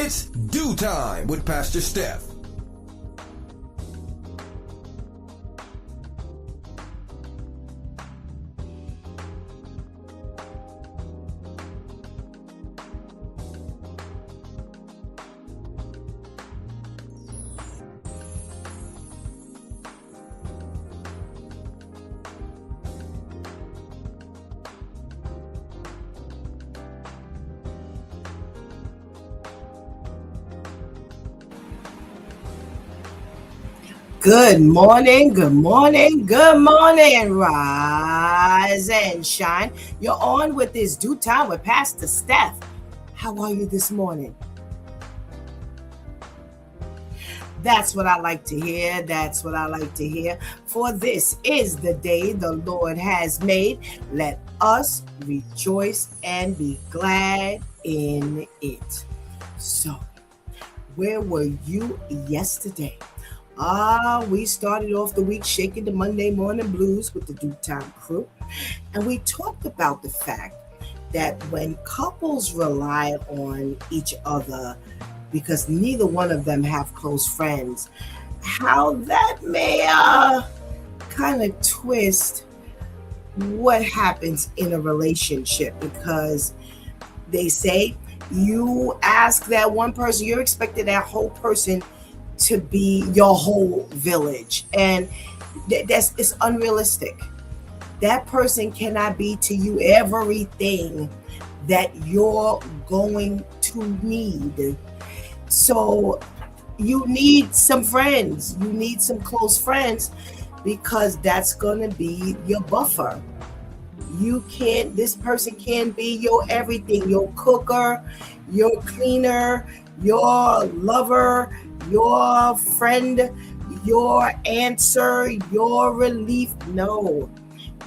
It's Do Time with Pastor Steph. Good morning, good morning, good morning. Rise and shine. You're on with this Do Time with Pastor Steph. How are you this morning? That's what I like to hear. That's what I like to hear. For this is the day the Lord has made. Let us rejoice and be glad in it. So, where were you yesterday? We started off the week shaking the Monday morning blues with the Do Time crew. And we talked about the fact that when couples rely on each other because neither one of them have close friends, how that may kind of twist what happens in a relationship, because they say you ask that one person, you're expecting that whole person to be your whole village, and it's unrealistic. That person cannot be to you everything that you're going to need. So you need some friends, you need some close friends, because that's going to be your buffer. This person can be your everything, your cooker, your cleaner, your lover, your friend, your answer, your relief. No,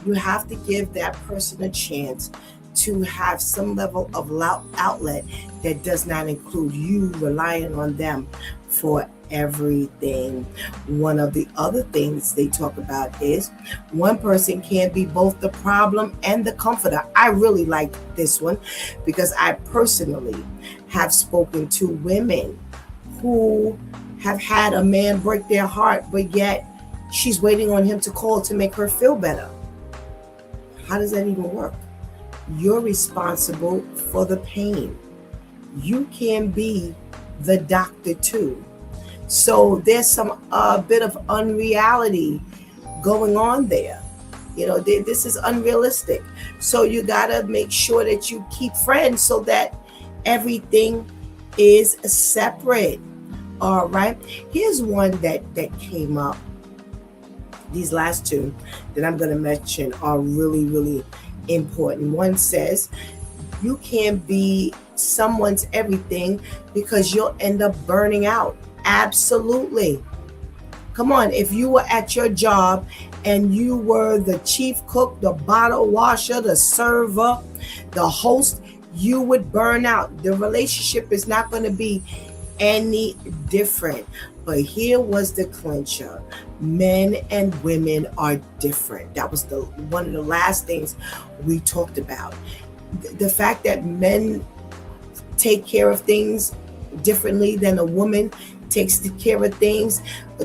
you have to give that person a chance to have some level of outlet that does not include you relying on them for everything. One of the other things they talk about is one person can be both the problem and the comforter. I really like this one because I personally have spoken to women who have had a man break their heart, but yet she's waiting on him to call to make her feel better. How does that even work? You're responsible for the pain. You can be the doctor too. So there's some bit of unreality going on there. This is unrealistic. So you gotta make sure that you keep friends so that everything is separate. All right. Here's one that came up. These last two that I'm going to mention are really, really important. One says you can't be someone's everything because you'll end up burning out. Absolutely. Come on. If you were at your job and you were the chief cook, the bottle washer, the server, the host, you would burn out. The relationship is not going to be any different. But here was the clincher. Men and women are different. That was one of the last things we talked about. The fact that men take care of things differently than a woman takes care of things.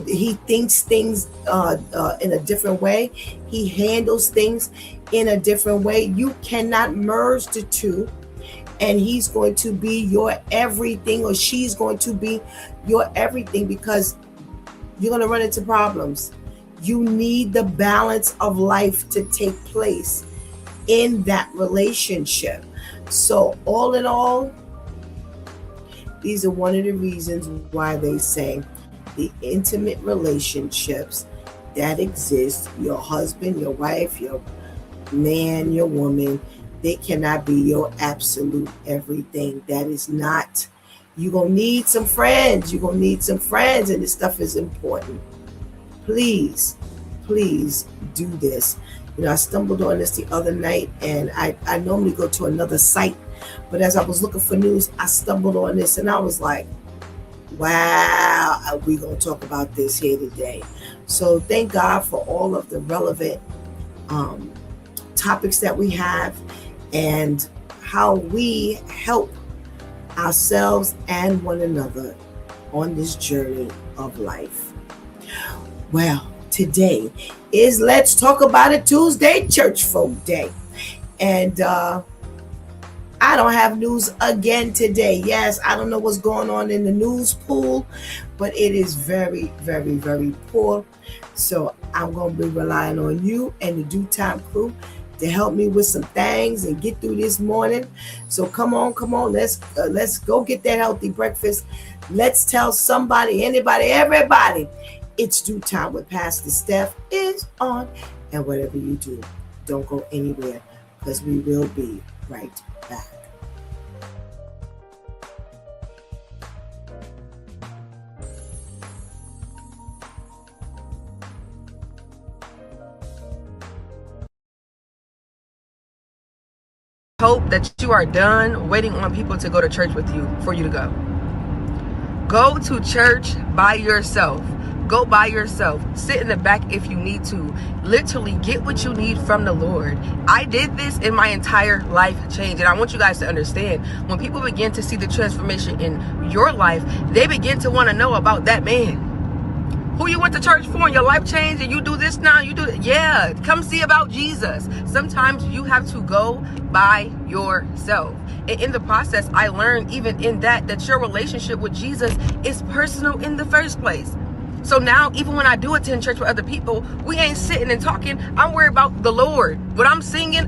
He thinks things in a different way. He handles things in a different way. You cannot merge the two. And he's going to be your everything, or she's going to be your everything, because you're going to run into problems. You need the balance of life to take place in that relationship. So all in all, these are one of the reasons why they say the intimate relationships that exist, your husband, your wife, your man, your woman, they cannot be your absolute everything. That is not. You're going to need some friends. You're going to need some friends, and this stuff is important. Please do this. I stumbled on this the other night, and I normally go to another site, but as I was looking for news, I stumbled on this, and I was like, wow, we're going to talk about this here today. So thank God for all of the relevant topics that we have, and how we help ourselves and one another on this journey of life. Well, today is Let's Talk About It Tuesday, Church Folk Day. And I don't have news again today. Yes, I don't know what's going on in the news pool, but it is very, very, very poor. So I'm going to be relying on you and the Due Time crew to help me with some things and get through this morning. So come on, let's go get that healthy breakfast. Let's tell somebody, anybody, everybody, it's Due Time with Pastor Steph is on. And whatever you do, don't go anywhere because we will be right back. Hope that you are done waiting on people to go to church with you for you to go. Go to church by yourself. Go by yourself. Sit in the back if you need to. Literally get what you need from the Lord. I did this in my entire life change. And I want you guys to understand, when people begin to see the transformation in your life, they begin to want to know about that man who you went to church for, and your life changed, and you do this now, you do it. Yeah, come see about Jesus. Sometimes you have to go by yourself. And in the process, I learned even in that your relationship with Jesus is personal in the first place. So now, even when I do attend church with other people, we ain't sitting and talking. I'm worried about the Lord. When I'm singing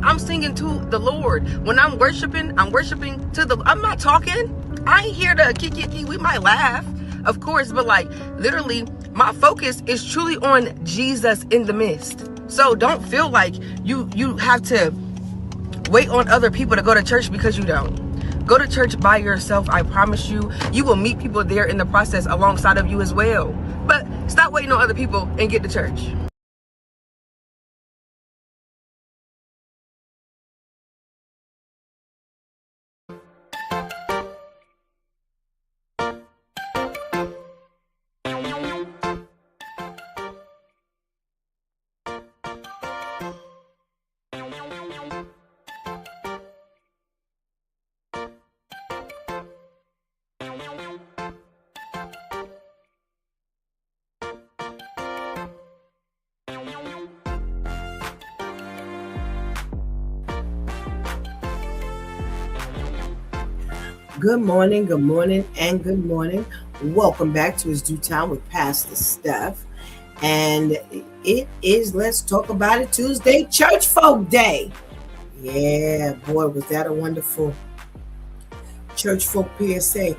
to the Lord. When I'm worshiping to the, I'm not talking. I ain't here to kiki. We might laugh, of course, but like literally, my focus is truly on Jesus in the midst. So don't feel like you have to wait on other people to go to church, because you don't. Go to church by yourself. I promise you, you will meet people there in the process alongside of you as well. But stop waiting on other people and get to church. Good morning, and good morning. Welcome back to His Due Time with Pastor Steph. And it is Let's Talk About It Tuesday, Church Folk Day. Yeah, boy, was that a wonderful Church Folk PSA.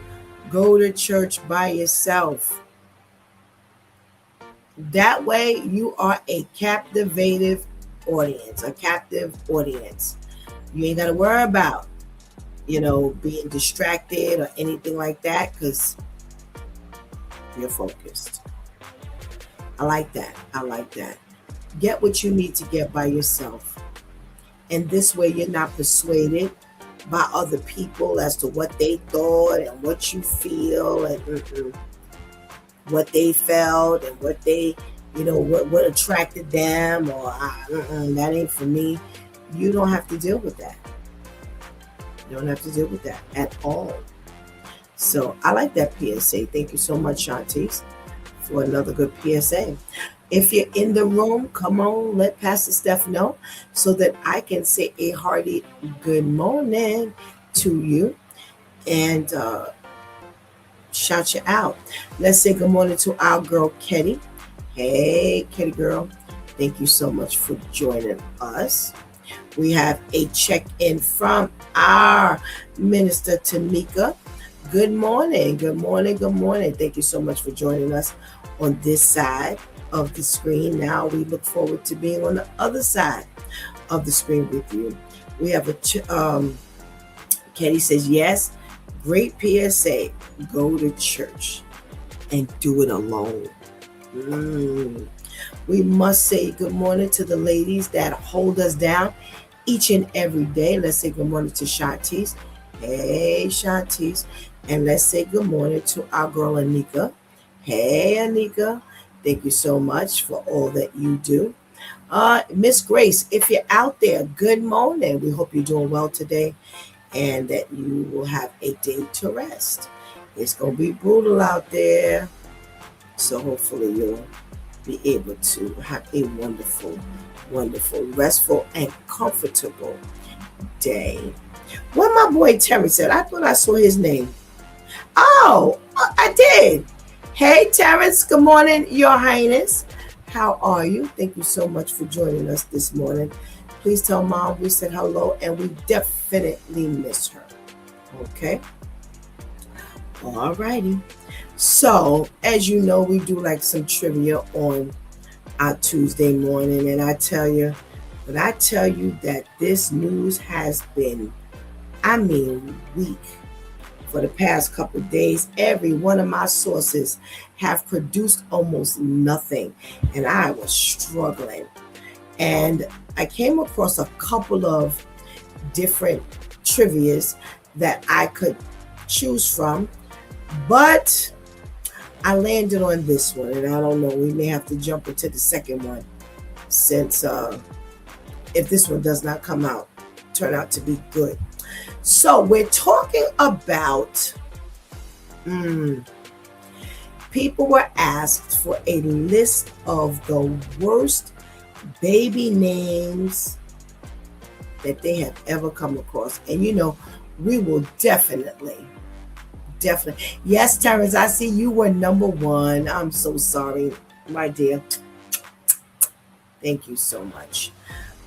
Go to church by yourself. That way you are a captive audience. You ain't got to worry about being distracted or anything like that, because you're focused. I like that. Get what you need to get by yourself. And this way you're not persuaded by other people as to what they thought and what you feel and what they felt and what they, what attracted them, or that ain't for me. You don't have to deal with that. You don't have to deal with that at all. So I like that PSA. Thank you so much, Shantice, for another good PSA. If you're in the room, come on, let Pastor Steph know so that I can say a hearty good morning to you and shout you out. Let's say good morning to our girl, Ketty. Hey, Ketty girl. Thank you so much for joining us. We have a check-in from our Minister Tamika. Good morning. Thank you so much for joining us on this side of the screen. Now we look forward to being on the other side of the screen with you. We have Katie says, yes, great PSA. Go to church and do it alone. We must say good morning to the ladies that hold us down each and every day. Let's say good morning to Shantice. Hey, Shantice. And let's say good morning to our girl, Anika. Hey, Anika. Thank you so much for all that you do. Miss Grace, if you're out there, good morning. We hope you're doing well today. and that you will have a day to rest. It's going to be brutal out there, so hopefully you'll be able to have a wonderful, wonderful, restful, and comfortable day. What my boy Terry said, I thought I saw his name. Oh, I did. Hey, Terrence, good morning, Your Highness. How are you? Thank you so much for joining us this morning. Please tell Mom we said hello, and we definitely miss her. Okay? All righty. So, as you know, we do like some trivia on our Tuesday morning, and I tell you that this news has been, weak. For the past couple of days, every one of my sources have produced almost nothing, and I was struggling. And I came across a couple of different trivias that I could choose from, but I landed on this one, and I don't know, we may have to jump into the second one, since if this one does not turn out to be good. So we're talking about people were asked for a list of the worst baby names that they have ever come across. And we will definitely. Yes, Terrence, I see you were number one. I'm so sorry, my dear. Thank you so much.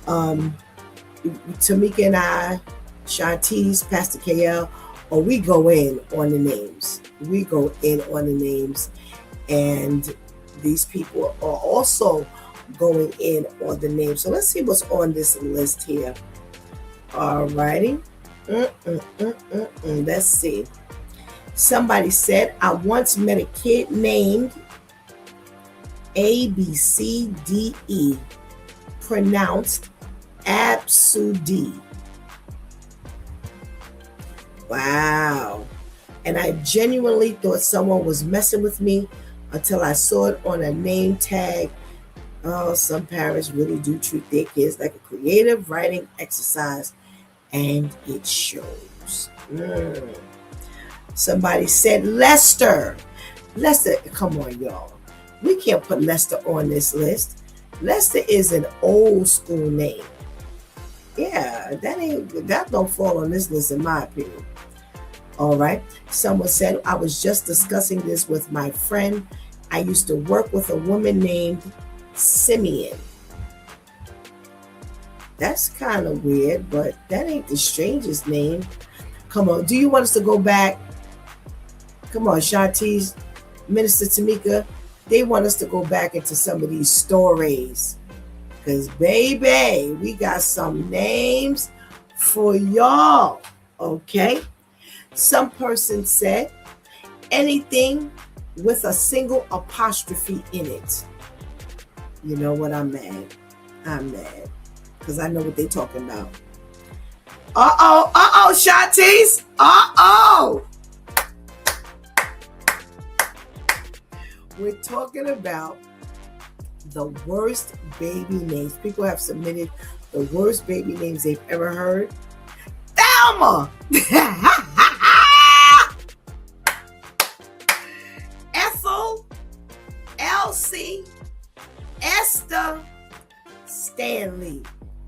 Tamika and I, Shantice, Pastor KL, we go in on the names. And these people are also going in on the names. So let's see what's on this list here. All righty. Let's see. Somebody said, I once met a kid named ABCDE, pronounced Absudi. Wow. And I genuinely thought someone was messing with me until I saw it on a name tag. Oh, some parents really do treat their kids like a creative writing exercise, and it shows. Somebody said Lester. Lester, come on, y'all. We can't put Lester on this list. Lester is an old school name. Yeah, that don't fall on this list in my opinion. All right. Someone said, I was just discussing this with my friend. I used to work with a woman named Simeon. That's kind of weird, but that ain't the strangest name. Come on. Do you want us to go back? Come on, Shantice, Minister Tamika. They want us to go back into some of these stories. Because, baby, we got some names for y'all. Okay? Some person said anything with a single apostrophe in it. You know what? I'm mad. Because I know what they're talking about. Uh-oh, Shantice. Uh-oh. We're talking about the worst baby names. People have submitted the worst baby names they've ever heard. Thelma! Ethel, Elsie, Esther, Stanley.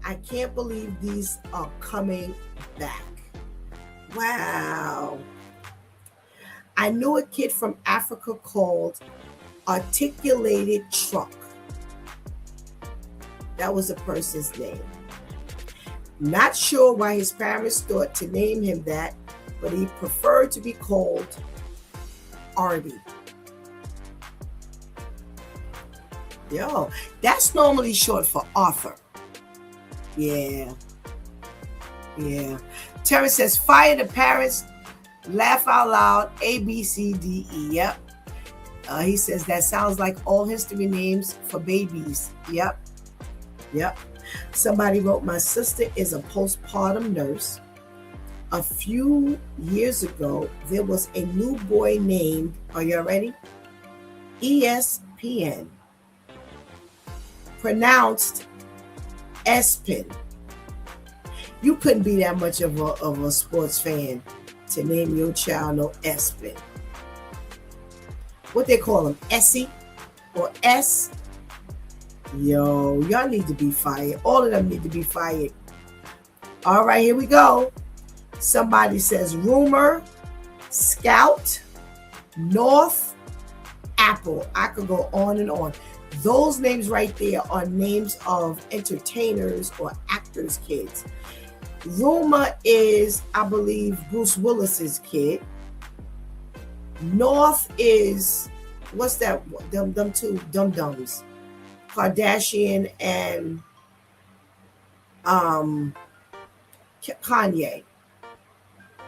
I can't believe these are coming back. Wow. I knew a kid from Africa called Articulated Truck. That was a person's name. Not sure why his parents thought to name him that, but he preferred to be called Artie. Yo, that's normally short for Arthur. Yeah. Terry says, fire the parents, laugh out loud, ABCDE. Yep. He says that sounds like all history names for babies. Yep. Somebody wrote, my sister is a postpartum nurse. A few years ago, there was a new boy named, are you ready? ESPN. Pronounced Espin. You couldn't be that much of a sports fan to name your child no Espen. What they call him, Essie or S? Yo, y'all need to be fired. All of them need to be fired. All right, here we go. Somebody says Rumor, Scout, North, Apple. I could go on and on. Those names right there are names of entertainers or actors' kids. Rumor is, I believe, Bruce Willis's kid. North is, what's that? Them two dum-dums. Kardashian and Kanye.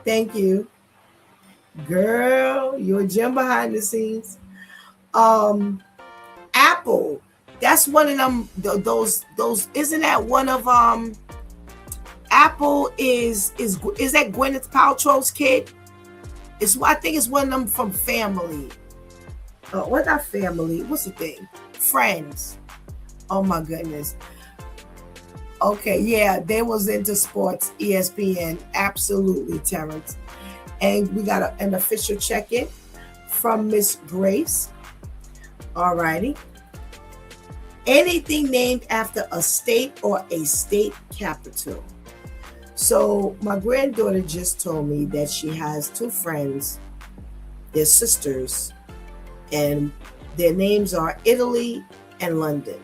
Thank you. Girl, you're a gem behind the scenes. Apple. That's one of them. Those. Isn't that one of Apple is that Gwyneth Paltrow's kid? I think it's one of them from Family. What not Family? What's the thing? Friends. Oh my goodness. Okay, yeah, they was into sports. ESPN, absolutely, Terrence. And we got an official check-in from Miss Grace. All righty. Anything named after a state or a state capital. So my granddaughter just told me that she has two friends, they're sisters, and their names are Italy and London.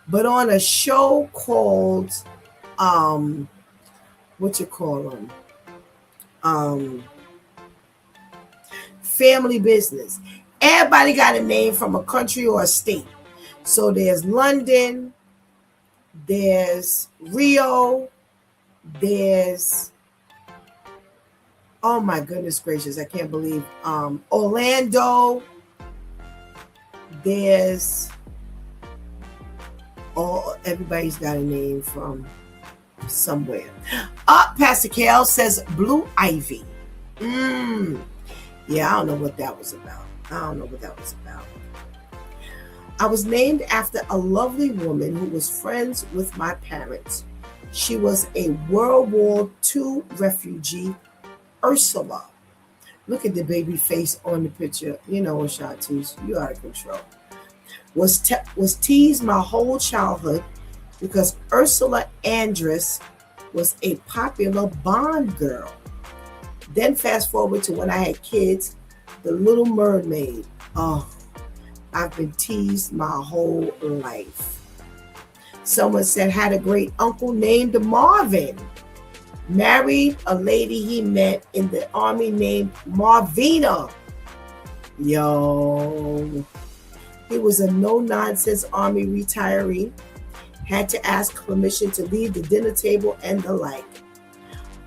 But on a show called, what you call them? Family Business. Everybody got a name from a country or a state. So there's London, there's Rio, there's, oh my goodness gracious, I can't believe, Orlando, there's, everybody's got a name from somewhere. Pastor Kale says Blue Ivy. Yeah, I don't know what that was about. I was named after a lovely woman who was friends with my parents. She was a World War II refugee, Ursula. Look at the baby face on the picture. You know what, Shantice, you out of control. Was teased my whole childhood because Ursula Andress was a popular Bond girl. Then fast forward to when I had kids, The Little Mermaid. Oh, I've been teased my whole life. Someone said had a great uncle named Marvin. Married a lady he met in the army named Marvina. Yo. He was a no-nonsense army retiree. Had to ask permission to leave the dinner table and the like.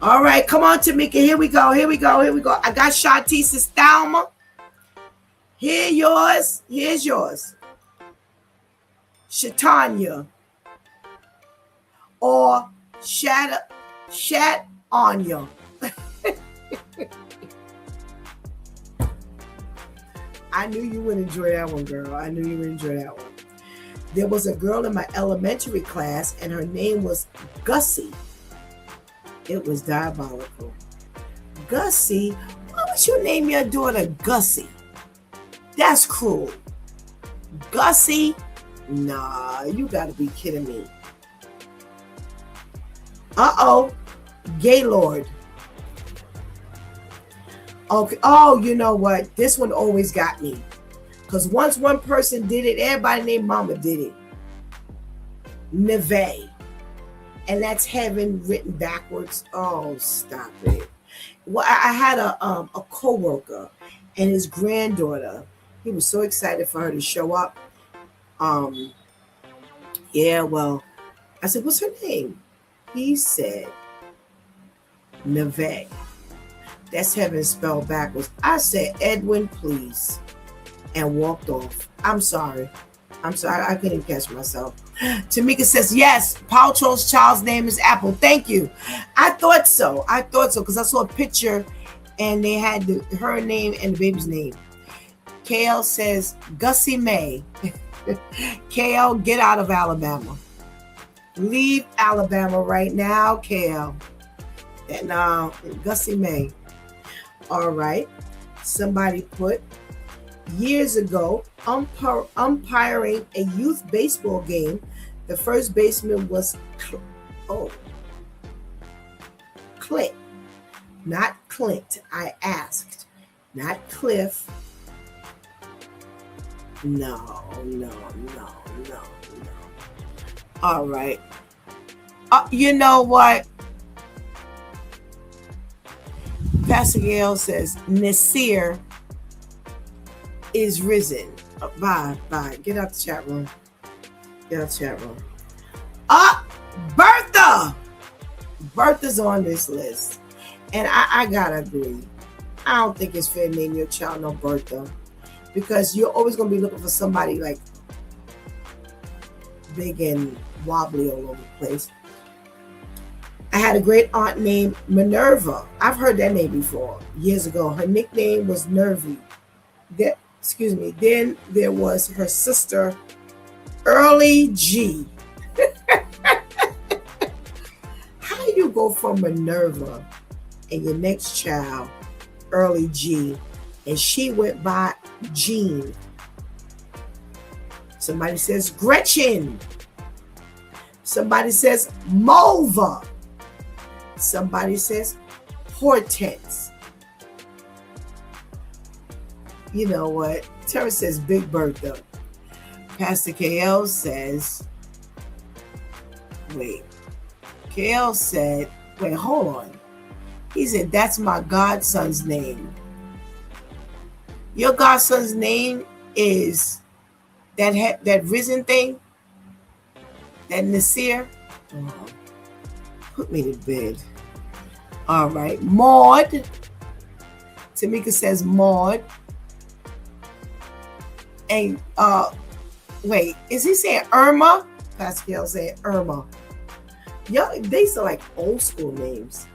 All right, come on, Tamika. Here we go. I got Shantice's Thelma. Here's yours. Shatanya. Or Shat Anya. I knew you would enjoy that one, girl. I knew you would enjoy that one. There was a girl in my elementary class, and her name was Gussie. It was diabolical. Gussie? Why would you name your daughter Gussie? That's cruel. Gussie? Nah, you gotta be kidding me. Gaylord. Okay. Oh, you know what? This one always got me. Because once one person did it, everybody named Mama did it. Neve. And that's heaven written backwards. Oh, stop it. Well, I had a co-worker and his granddaughter. He was so excited for her to show up. Yeah, well, I said, what's her name? He said, Neve. That's heaven spelled backwards. I said, Edwin, please. And walked off. I'm sorry. I couldn't catch myself. Tamika says, yes, Paltrow's child's name is Apple. Thank you. I thought so because I saw a picture and they had her name and the baby's name. KL says, Gussie May. KL, get out of Alabama. Leave Alabama right now, Kale. And Gussie May. All right. Somebody put, years ago, umpiring a youth baseball game, the first baseman was Clint, not Clint. I asked, not Cliff. No. All right. You know what? Pastor Gail says Nasir is risen. Bye. Get out the chat room. Bertha. Bertha's on this list. And I gotta agree. I don't think it's fair to name your child no Bertha. Because you're always gonna be looking for somebody like big and wobbly all over the place. I had a great aunt named Minerva. I've heard that name before, years ago. Her nickname was Nervy. Then there was her sister, Early G. How do you go from Minerva and your next child, Early G, and she went by Jean? Somebody says Gretchen. Somebody says Mova. Somebody says Hortense. You know what? Tara says Big Bertha. Pastor KL says, KL said, hold on. He said, that's my godson's name. Your godson's name is that risen thing? That Nasir? Oh, put me to bed. All right. Maud. Tamika says Maud. And is he saying Irma? Pascal said Irma. Yo, these are like old school names.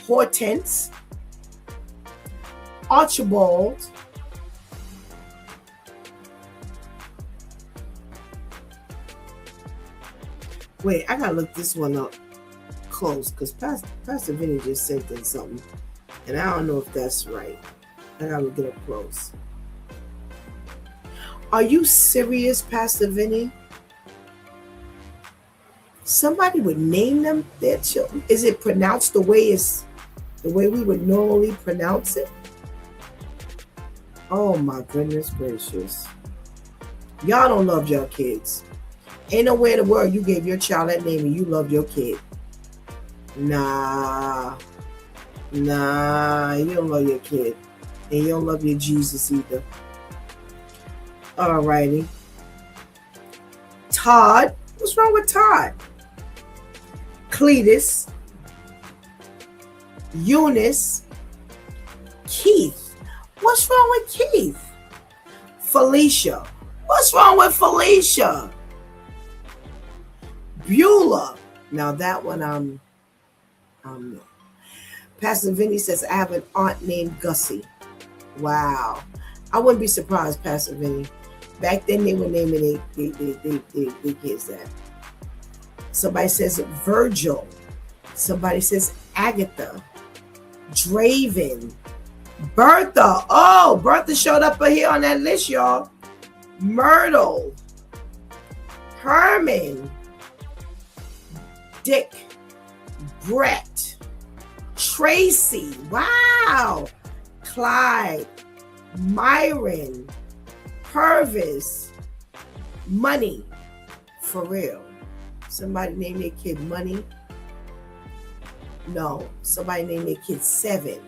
Hortense. Archibald. I gotta look this one up close because Pastor Vinny just sent in something, and I don't know if that's right. I gotta look it up close. Are you serious, Pastor Vinny? Somebody would name them their children. Is it pronounced the way we would normally pronounce it? Oh my goodness gracious. Y'all don't love your kids. Ain't nowhere in the world you gave your child that name and you love your kid. Nah, you don't love your kid. And you don't love your Jesus either. Alrighty. Todd. What's wrong with Todd? Cletus. Eunice. Keith. What's wrong with Keith? Felicia. What's wrong with Felicia? Beulah. Now that one I'm no. Pastor Vinny says I have an aunt named Gussie. Wow. I wouldn't be surprised, Pastor Vinny. Back then they were naming their kids that. Somebody says Virgil. Somebody says Agatha. Draven. Bertha. Oh, Bertha showed up here on that list, y'all. Myrtle. Herman. Dick. Brett. Tracy. Wow. Clyde. Myron. Purvis. Money. For real. Somebody named their kid Money. No. Somebody named their kid Seven.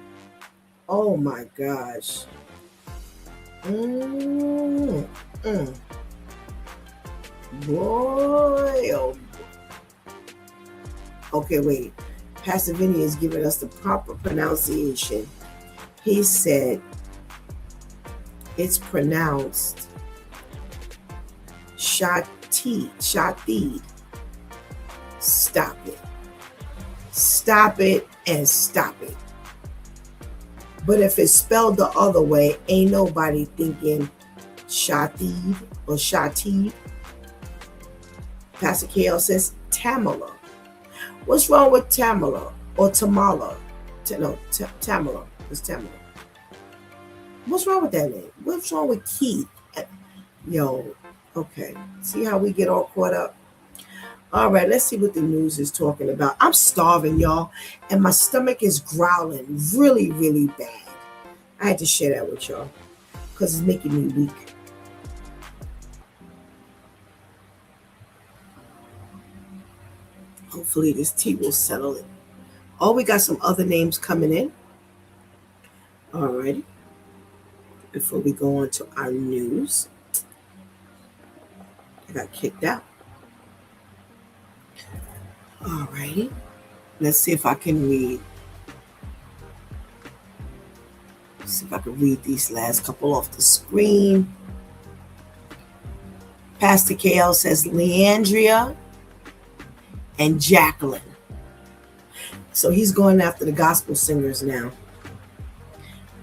Oh my gosh. Boy, oh boy. Okay, wait. Pastor Vinny is giving us the proper pronunciation. He said it's pronounced Shatid. Stop it. Stop it and stop it. But if it's spelled the other way, ain't nobody thinking Shatid or Shatid. Pastor KL says Tamala. What's wrong with Tamala or Tamala? Tamala. It's Tamala. What's wrong with that name? What's wrong with Keith? Yo, okay. See how we get all caught up? All right, let's see what the news is talking about. I'm starving, y'all, and my stomach is growling really, really bad. I had to share that with y'all because it's making me weak. Hopefully this tea will settle it. Oh, we got some other names coming in. All righty. Before we go on to our news, I got kicked out. All righty. Let's see if I can read. See if I can read these last couple off the screen. Pastor KL says Leandria and Jacqueline. So he's going after the gospel singers now.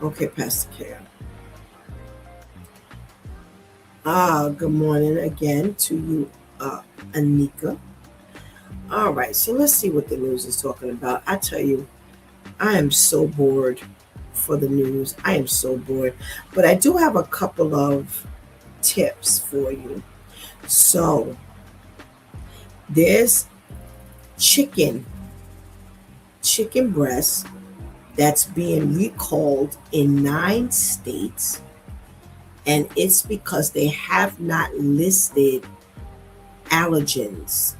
Okay, Pastor KL. Good morning again to you, Anika. All right, so let's see what the news is talking about. I tell you, I am so bored for the news. I am so bored. But I do have a couple of tips for you. So, there's chicken breast that's being recalled in 9 states. And it's because they have not listed allergens.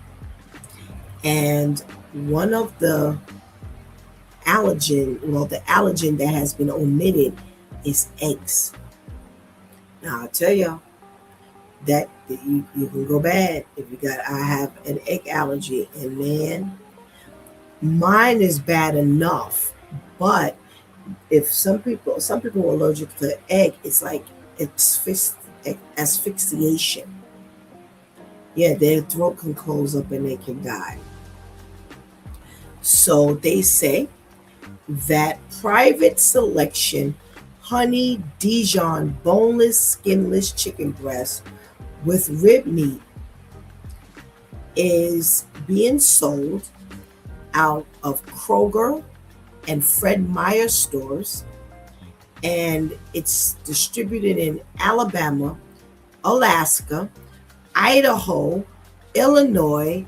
And one of the allergen that has been omitted is eggs. Now, I'll tell y'all that you can go bad if I have an egg allergy. And man, mine is bad enough. But if some people are allergic to egg, it's like asphyxiation. Yeah, their throat can close up and they can die. So they say that private selection honey Dijon boneless, skinless chicken breast with rib meat is being sold out of Kroger and Fred Meyer stores, and it's distributed in Alabama, Alaska, Idaho, Illinois,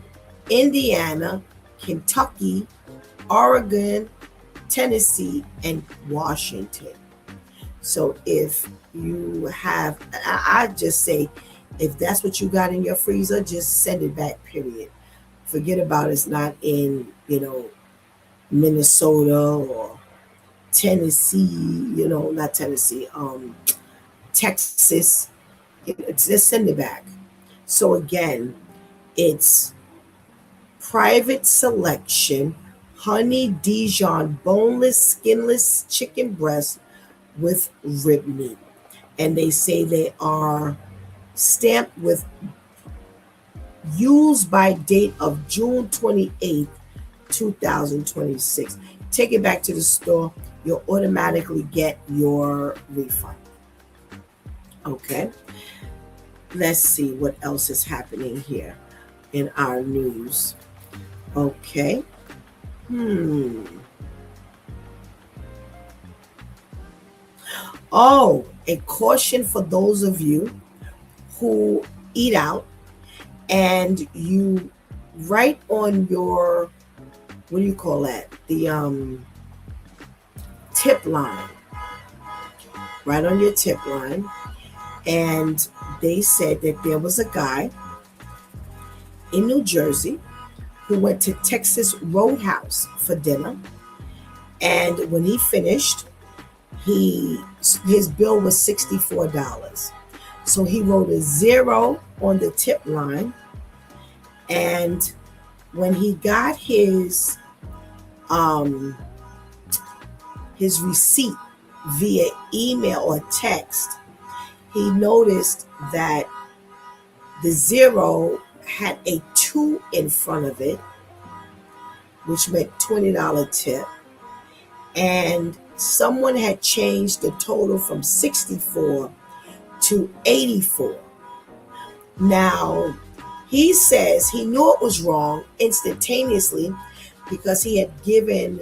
Indiana, Kentucky, Oregon, Tennessee, and Washington. So if you have, I just say, if that's what you got in your freezer, just send it back, period. Forget about it's not in, Minnesota or Tennessee, not Tennessee, Texas. Just send it back. So again, it's private selection honey Dijon boneless, skinless chicken breast with rib meat. And they say they are stamped with used by date of June 28th, 2026. Take it back to the store. You'll automatically get your refund. Okay. Let's see what else is happening here in our news. Okay. Oh, a caution for those of you who eat out and you write on your, what do you call that? The tip line. Right on your tip line. And they said that there was a guy in New Jersey who went to Texas Roadhouse for dinner. And when he finished, his bill was $64. So he wrote a 0 on the tip line. And when he got his receipt via email or text, he noticed that the 0 had a 2 in front of it, which meant $20 tip. And someone had changed the total from 64 to 84. Now, He says he knew it was wrong instantaneously because he had given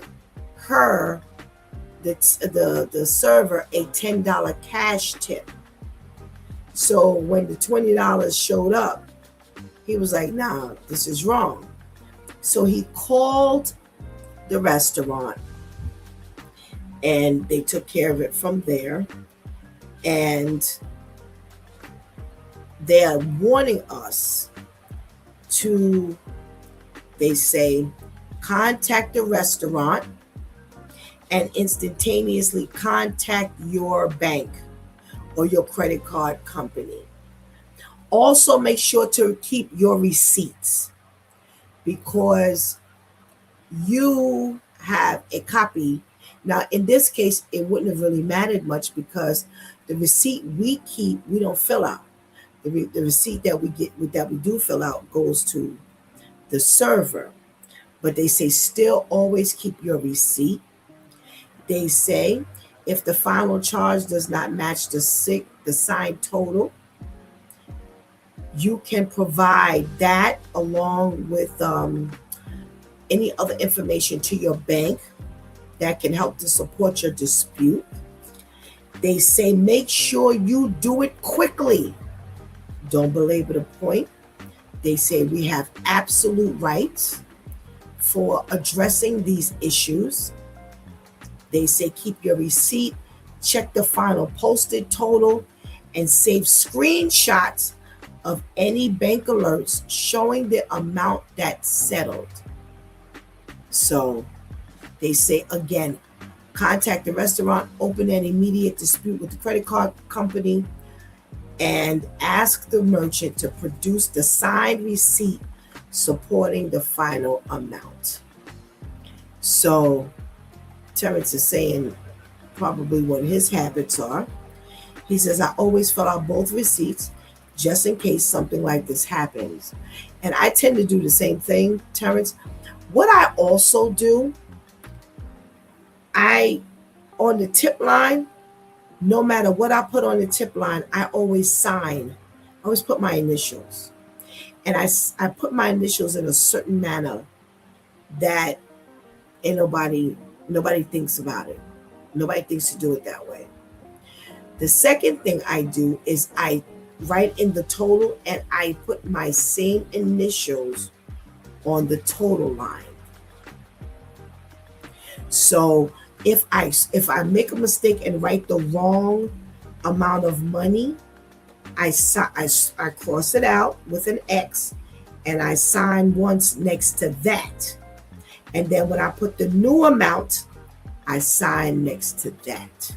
her, the server, a $10 cash tip. So when the $20 showed up, he was like, nah, this is wrong. So he called the restaurant and they took care of it from there. And they are warning us to, they say, contact the restaurant and instantaneously contact your bank or your credit card company. Also, make sure to keep your receipts because you have a copy. Now, in this case, it wouldn't have really mattered much because the receipt we keep, we don't fill out. The receipt that we do fill out goes to the server. But they say still always keep your receipt. They say if the final charge does not match the signed total, you can provide that along with any other information to your bank that can help to support your dispute. They say make sure you do it quickly. Don't belabor the point. They say we have absolute rights for addressing these issues. They say keep your receipt, check the final posted total, and save screenshots of any bank alerts showing the amount that's settled. So they say again, contact the restaurant, open an immediate dispute with the credit card company, and ask the merchant to produce the signed receipt supporting the final amount. So Terrence is saying probably what his habits are. He says, I always fill out both receipts just in case something like this happens. And I tend to do the same thing, Terrence. What I also do, on the tip line, no matter what I put on the tip line, I always sign. I always put my initials. And I put my initials in a certain manner that ain't nobody thinks about it. Nobody thinks to do it that way. The second thing I do is I write in the total and I put my same initials on the total line. So if I make a mistake and write the wrong amount of money, I cross it out with an X and I sign once next to that. And then when I put the new amount, I sign next to that.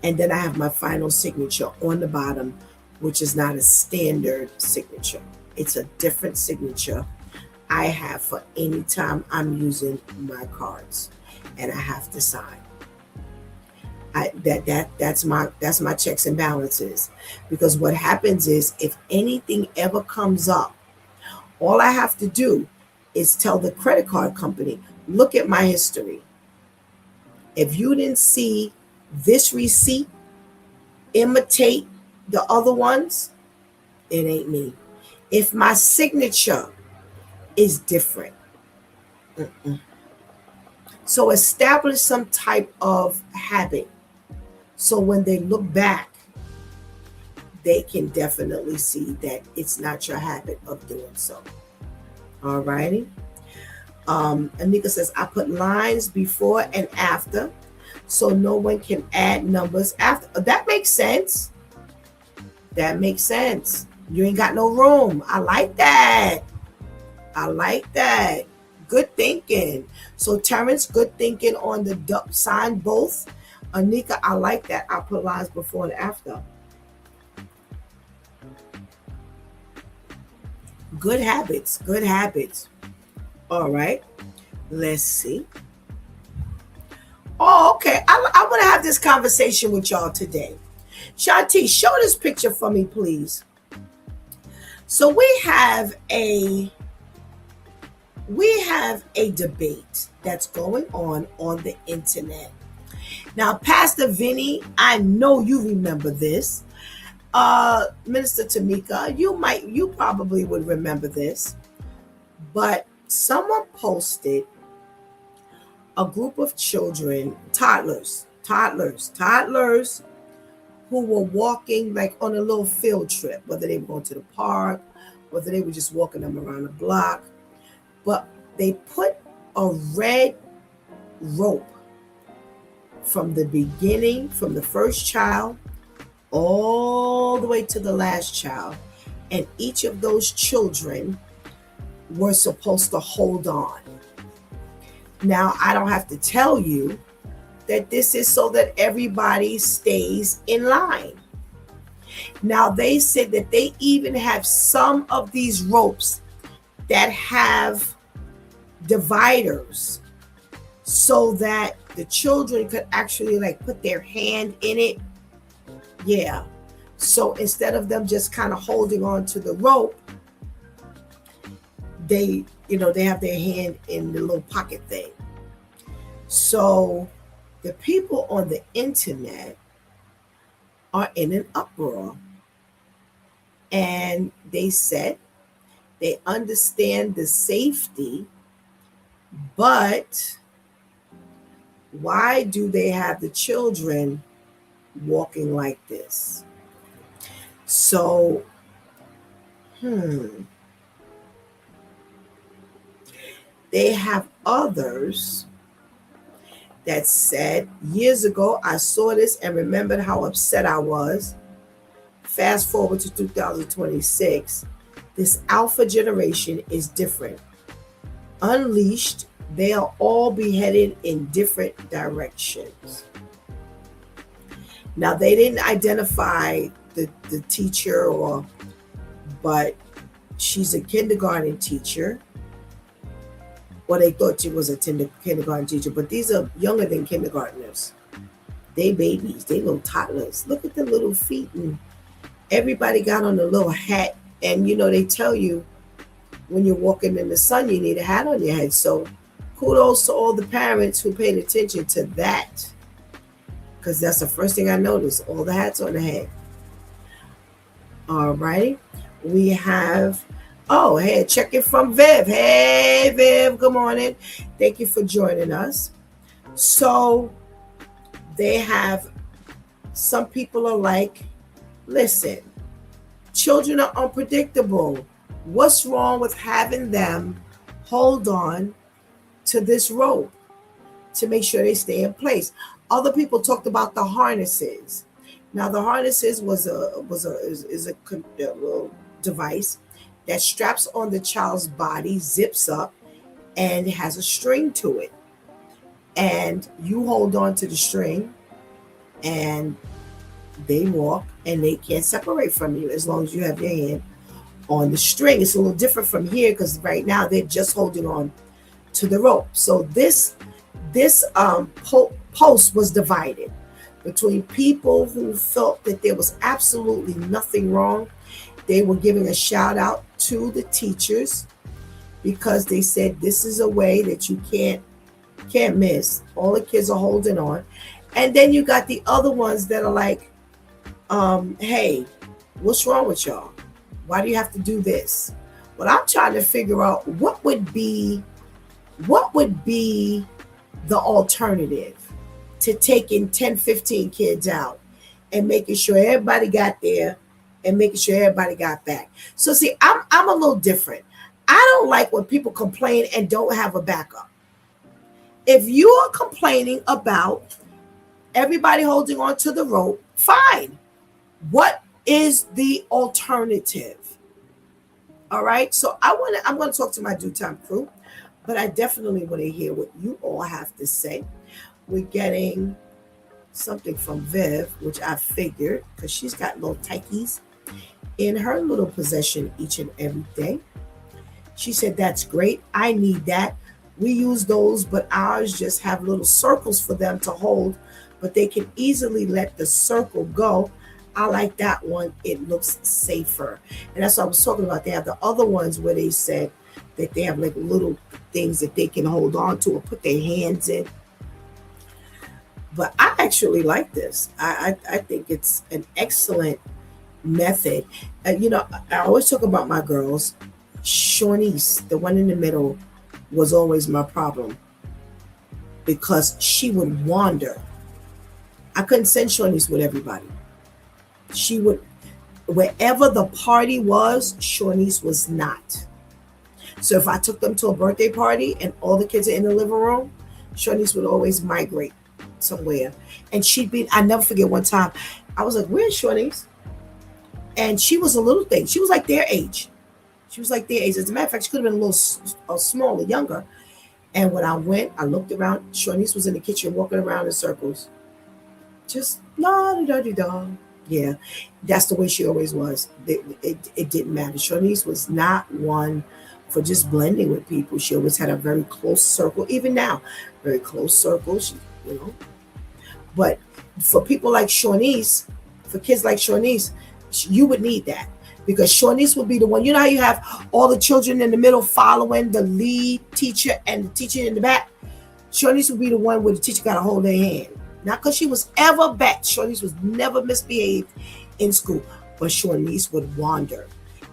And then I have my final signature on the bottom, which is not a standard signature. It's a different signature I have for any time I'm using my cards and I have to sign. That's my checks and balances. Because what happens is if anything ever comes up, all I have to do is tell the credit card company, look at my history. If you didn't see this receipt imitate the other ones, it ain't me. If my signature is different. So establish some type of habit. So when they look back, they can definitely see that it's not your habit of doing so. All righty. Anika says, I put lines before and after so no one can add numbers after. That makes sense. That makes sense. You ain't got no room. I like that. I like that. Good thinking. So Terrence, good thinking on the sign both. Anika, I like that. I put lines before and after. Good habits. Good habits. All right. Let's see. Oh, okay. I want to have this conversation with y'all today. Shanti, show this picture for me, please. So we have a debate that's going on the internet. Now, Pastor Vinny, I know you remember this. Minister Tamika, you probably would remember this, but someone posted a group of children, toddlers who were walking like on a little field trip, whether they were going to the park, whether they were just walking them around the block. But they put a red rope from the beginning, from the first child, all the way to the last child. And each of those children were supposed to hold on. Now, I don't have to tell you that this is so that everybody stays in line. Now, they said that they even have some of these ropes that have dividers so that the children could actually like put their hand in it. Yeah. So instead of them just kind of holding on to the rope, they have their hand in the little pocket thing. So the people on the internet are in an uproar. And they said they understand the safety, but why do they have the children walking like this? So, they have others that said, years ago, I saw this and remembered how upset I was. Fast forward to 2026, this alpha generation is different. Unleashed, they'll all be headed in different directions. Now, they didn't identify the teacher, but she's a kindergarten teacher. Well, they thought she was a kindergarten teacher, but these are younger than kindergartners. They babies, they little toddlers. Look at the little feet, and everybody got on a little hat. And they tell you when you're walking in the sun, you need a hat on your head. So kudos to all the parents who paid attention to that, because that's the first thing I noticed, all the hats on the head. All right. We have, hey, check it from Viv. Hey, Viv, good morning. Thank you for joining us. So they have, some people are like, listen, children are unpredictable. What's wrong with having them hold on to this rope to make sure they stay in place? Other people talked about the harnesses. Now, the harnesses is a little device that straps on the child's body, zips up, and has a string to it. And you hold on to the string, and they walk, and they can't separate from you as long as you have your hand on the string. It's a little different from here because right now they're just holding on to the rope. So this post was divided between people who felt that there was absolutely nothing wrong. They were giving a shout out to the teachers because they said this is a way that you can't miss. All the kids are holding on. And then you got the other ones that are like, hey, what's wrong with y'all? Why do you have to do this? Well, I'm trying to figure out what would be the alternative to taking 10, 15 kids out and making sure everybody got there and making sure everybody got back. So see, I'm a little different. I don't like when people complain and don't have a backup. If you are complaining about everybody holding on to the rope, fine. What is the alternative? All right. So I'm going to talk to my due time crew, but I definitely want to hear what you all have to say. We're getting something from Viv, which I figured because she's got little tikies in her little possession each and every day. She said, that's great. I need that. We use those, but ours just have little circles for them to hold, but they can easily let the circle go. I like that one. It looks safer. And that's what I was talking about. They have the other ones where they said that they have like little things that they can hold on to or put their hands in. But I actually like this. I think it's an excellent method. I always talk about my girls. Shawnice, the one in the middle, was always my problem because she would wander. I couldn't send Shawnice with everybody. She would, wherever the party was, Shawnice was not. So if I took them to a birthday party and all the kids are in the living room, Shawnice would always migrate somewhere. And I never forget one time, I was like, where's Shawnice? And she was a little thing. She was like their age. As a matter of fact, she could have been a little smaller, younger. And when I went, I looked around. Shawnice was in the kitchen walking around in circles. Just la da da da. Yeah, that's the way she always was. It didn't matter. Shawnice was not one for just blending with people. She always had a very close circle. Even now, very close circle. But for people like Shawnice, for kids like Shawnice, you would need that. Because Shawnice would be the one, you know how you have all the children in the middle following the lead teacher and the teacher in the back? Shawnice would be the one where the teacher got to hold their hand. Not because she was ever bad. Shawnice was never misbehaved in school. But Shawnice would wander.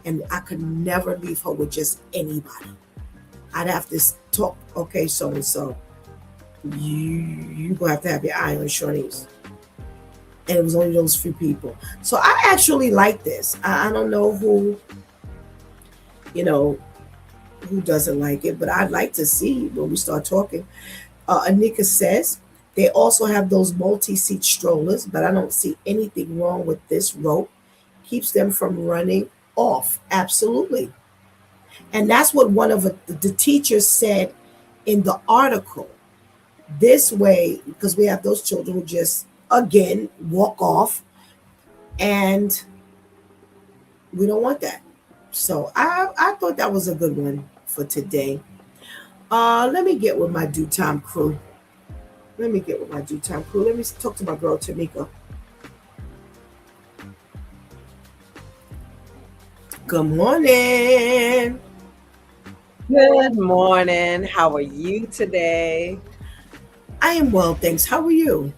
And I could never leave her with just anybody. I'd have to talk, okay, so-and-so. You're going to have your eye on Shawnice. And it was only those few people. So I actually like this. I don't know who doesn't like it, but I'd like to see when we start talking. Anika says they also have those multi-seat strollers, but I don't see anything wrong with this rope. Keeps them from running off. Absolutely. And that's what one of the teachers said in the article. This way, because we have those children who just again walk off, and we don't want that. So I thought that was a good one for today. Let me get with my due time crew. Let me talk to my girl Tamika. Good morning. Good morning. How are you today? I am well, thanks. How are you?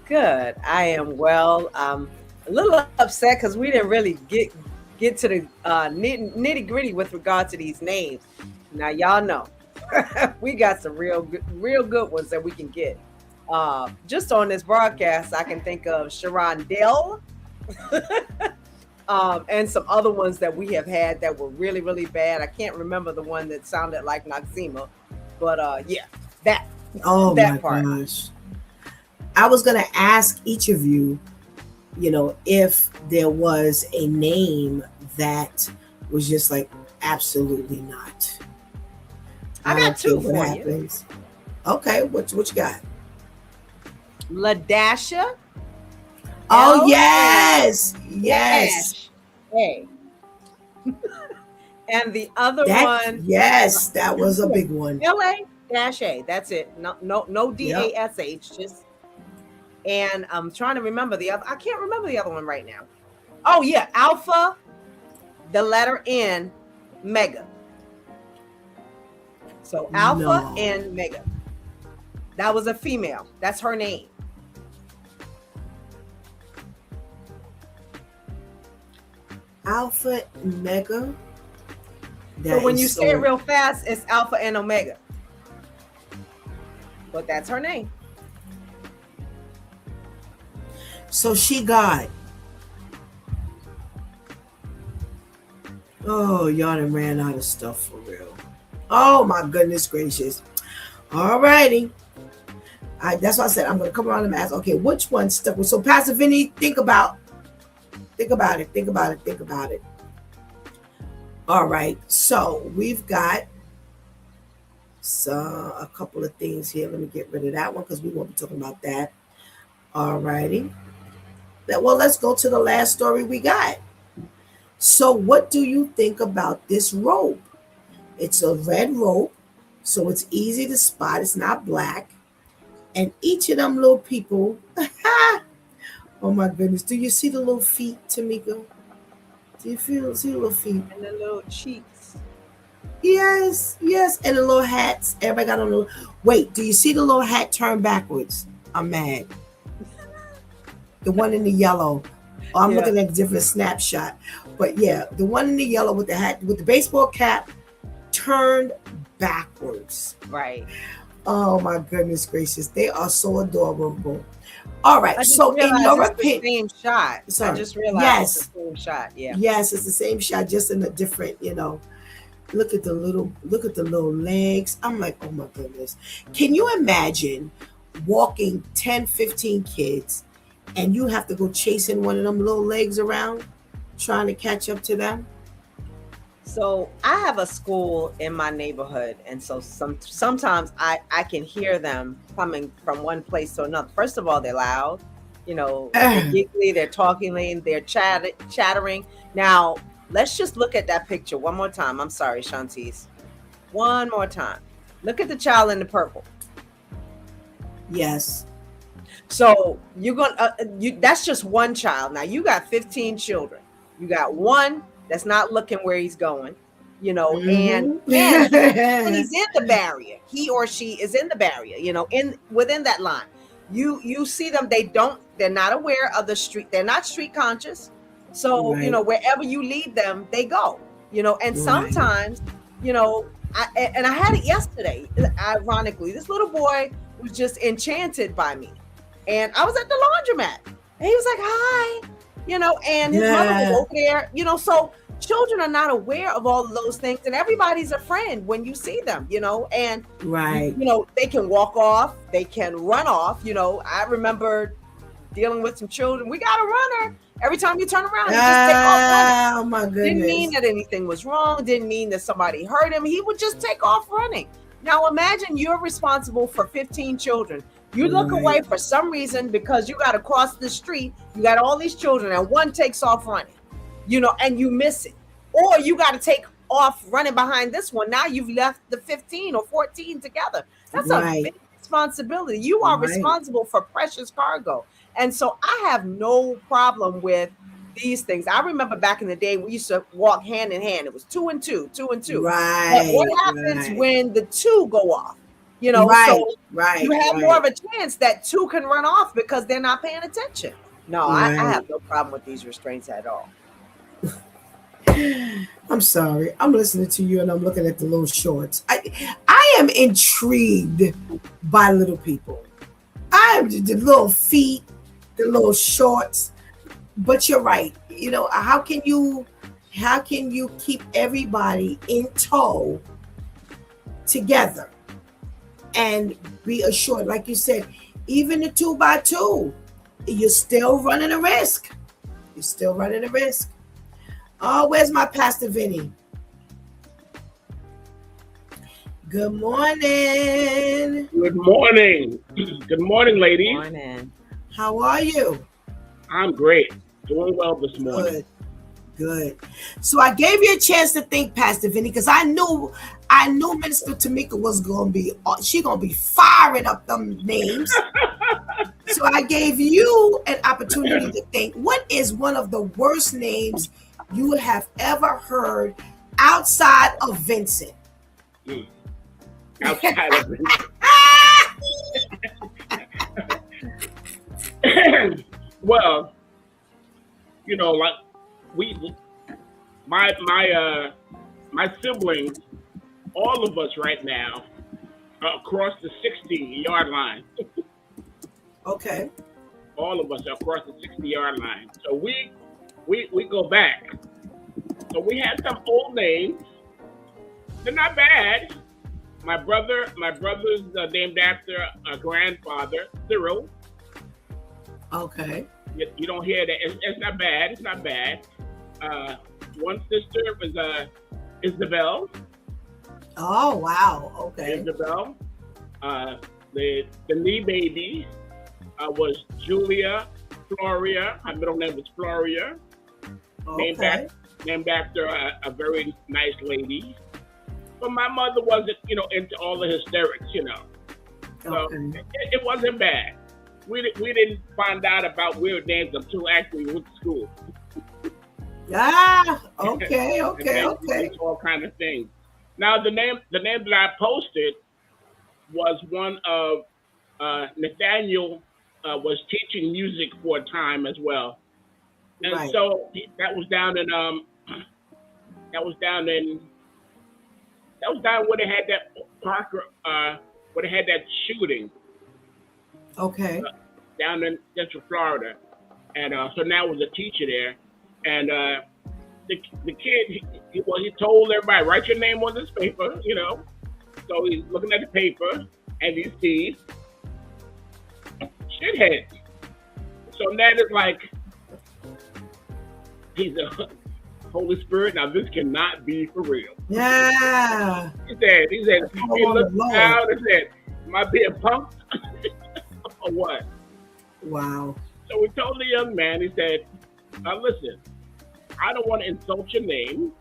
Good. I am well. A little upset because we didn't really get to the nitty gritty with regard to these names. Now y'all know we got some real good ones that we can get. Just on this broadcast, I can think of Sharon Dell, and some other ones that we have had that were really, really bad. I can't remember the one that sounded like Noxema, but yeah, that. Oh that my gosh. I was going to ask each of you, if there was a name that was just like, absolutely not. I got two what happens. Okay, what you got? LaDasha. Oh, yes. Hey. And the other one. Yes, that was a big one. LA-A. That's it. No DASH. Just. And I'm trying to remember the other. I can't remember the other one right now. Oh yeah, Alpha, the letter N, Mega. So Alpha and Mega. That was a female. That's her name. Alpha and Mega. So when you say it real fast, it's Alpha and Omega. But that's her name. So she got. Oh, y'all done ran out of stuff for real. Oh my goodness gracious. All righty. That's why I said I'm going to come around and ask, okay, which one stuck with? So Pastor Vinny, think about it. All right. So we've got a couple of things here. Let me get rid of that one because we won't be talking about that. All righty. Well, let's go to the last story we got. So what do you think about this rope? It's a red rope, so it's easy to spot. It's not black. And each of them little people, oh my goodness, do you see the little feet, Tamika? Do you see the little feet? And the little cheeks. Yes, and the little hats. Everybody got on the. Wait, do you see the little hat turned backwards? I'm mad. The one in the yellow. Oh, I'm Yeah. looking at a different snapshot. But yeah, the one in the yellow with the hat, with the baseball cap turned backwards. Right. Oh my goodness gracious. They are so adorable. All right. I just So in realized your it's the opinion, same shot. I sorry. just realized it's the Yes. same shot. Yeah. Yes, it's the same shot, just in a different, look at the little legs. I'm like, oh my goodness. Can you imagine walking 10, 15 kids and you have to go chasing one of them little legs around trying to catch up to them? So I have a school in my neighborhood, and so sometimes I can hear them coming from one place to another. First of all, they're loud, they're giggly, they're talking, they're chattering. Now let's just look at that picture one more time. I'm sorry, Shantice. One more time. Look at the child in the purple. Yes. So you're gonna that's just one child. Now you got 15 children. You got one that's not looking where he's going, and he's in the barrier. He or she is in the barrier, in within that line. You see them, they're not aware of the street, they're not street conscious. So, Right. wherever you lead them, they go, and Right. sometimes, I had it yesterday, ironically. This little boy was just enchanted by me. And I was at the laundromat. And he was like, hi, and his mother was over there, so children are not aware of all of those things. And everybody's a friend when you see them, and, Right. they can walk off, they can run off. I remember dealing with some children. We got a runner. Every time you turn around, he just take off running. Oh my goodness. Didn't mean that anything was wrong. Didn't mean that somebody hurt him. He would just take off running. Now imagine you're responsible for 15 children. You look away for some reason because you got to cross the street. You got all these children and one takes off running, and you miss it. Or you got to take off running behind this one. Now you've left the 15 or 14 together. That's a big responsibility. You are responsible for precious cargo. And so I have no problem with these things. I remember back in the day, we used to walk hand in hand. It was 2 and 2, 2 and 2. Right. But what happens when the 2 go off? So you have more of a chance that 2 can run off because they're not paying attention. No, I have no problem with these restraints at all. I'm sorry. I'm listening to you and I'm looking at the little shorts. I am intrigued by little people. I'm the little feet, the little shorts. But you're right. How can you keep everybody in tow together and be assured, like you said, even the 2x2, you're still running a risk. You're still running a risk. Oh, where's my Pastor Vinny? Good morning. Good morning. Good morning, ladies. Good morning. How are you? I'm great. Doing well this morning. Good. So I gave you a chance to think, Pastor Vinny, because I knew Minister Tamika was gonna be firing up them names. So I gave you an opportunity to think, what is one of the worst names you have ever heard outside of Vincent? Outside of Vincent. Well, like my siblings, all of us right now are across the 60-yard line. Okay. All of us are across the 60-yard line. So we go back. So we had some old names. They're not bad. My brother's named after a grandfather, Cyril. Okay. You don't hear that. It's not bad. It's not bad. One sister was Isabel. Oh wow. Okay. Isabel. The knee baby was Julia Floria. Her middle name was Floria. Okay. Named after a very nice lady. But my mother wasn't, into all the hysterics, So Okay. it wasn't bad. We didn't find out about weird names until actually we went to school. Ah, okay. All kind of things. Now the name that I posted was one of Nathaniel was teaching music for a time as well. And Right. so that was down in that was down in that was down where they had that Parker where they had that shooting Okay. down in Central Florida, and so now was a teacher there, and the kid he told everybody write your name on this paper, you know. So he's looking at the paper and he sees shithead. So Ned is like, he's a Holy Spirit. Now this cannot be for real. Yeah. He said, he Oh, looked Lord. down and said, am I being punked or what? Wow. So we told the young man, he said, listen, I don't want to insult your name,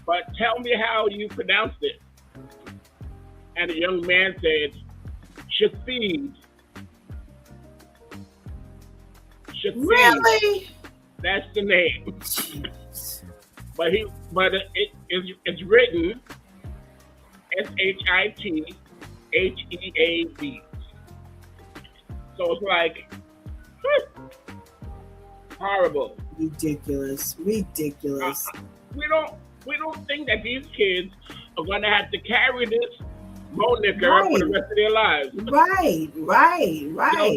but tell me how you pronounced it. And the young man said, Shafid. Shafid. Really? That's the name. But it's written Shithheav. So it's like horrible. Ridiculous. Ridiculous. We don't think that these kids are gonna have to carry this moniker for the rest of their lives. Right. You know,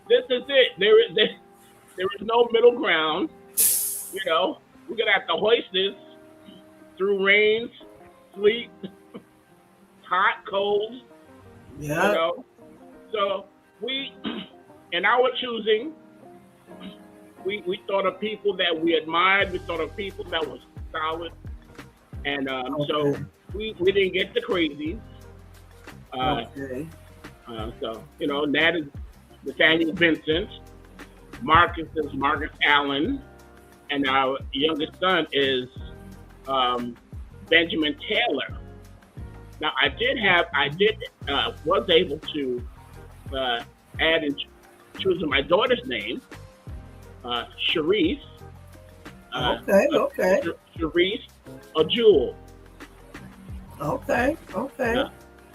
this is it. There is no middle ground. You know, we're gonna have to hoist this through rain, sleet, hot, cold. Yeah. You know, so we, in our choosing, we thought of people that we admired. We thought of people that was solid, and so we didn't get the crazies. Okay. So you know, Nat is Nathaniel Vincent, Marcus is Marcus Allen, and our youngest son is Benjamin Taylor. Now I was able to add and choosing my daughter's name, Sharice. Okay. Sharice, a jewel. Okay.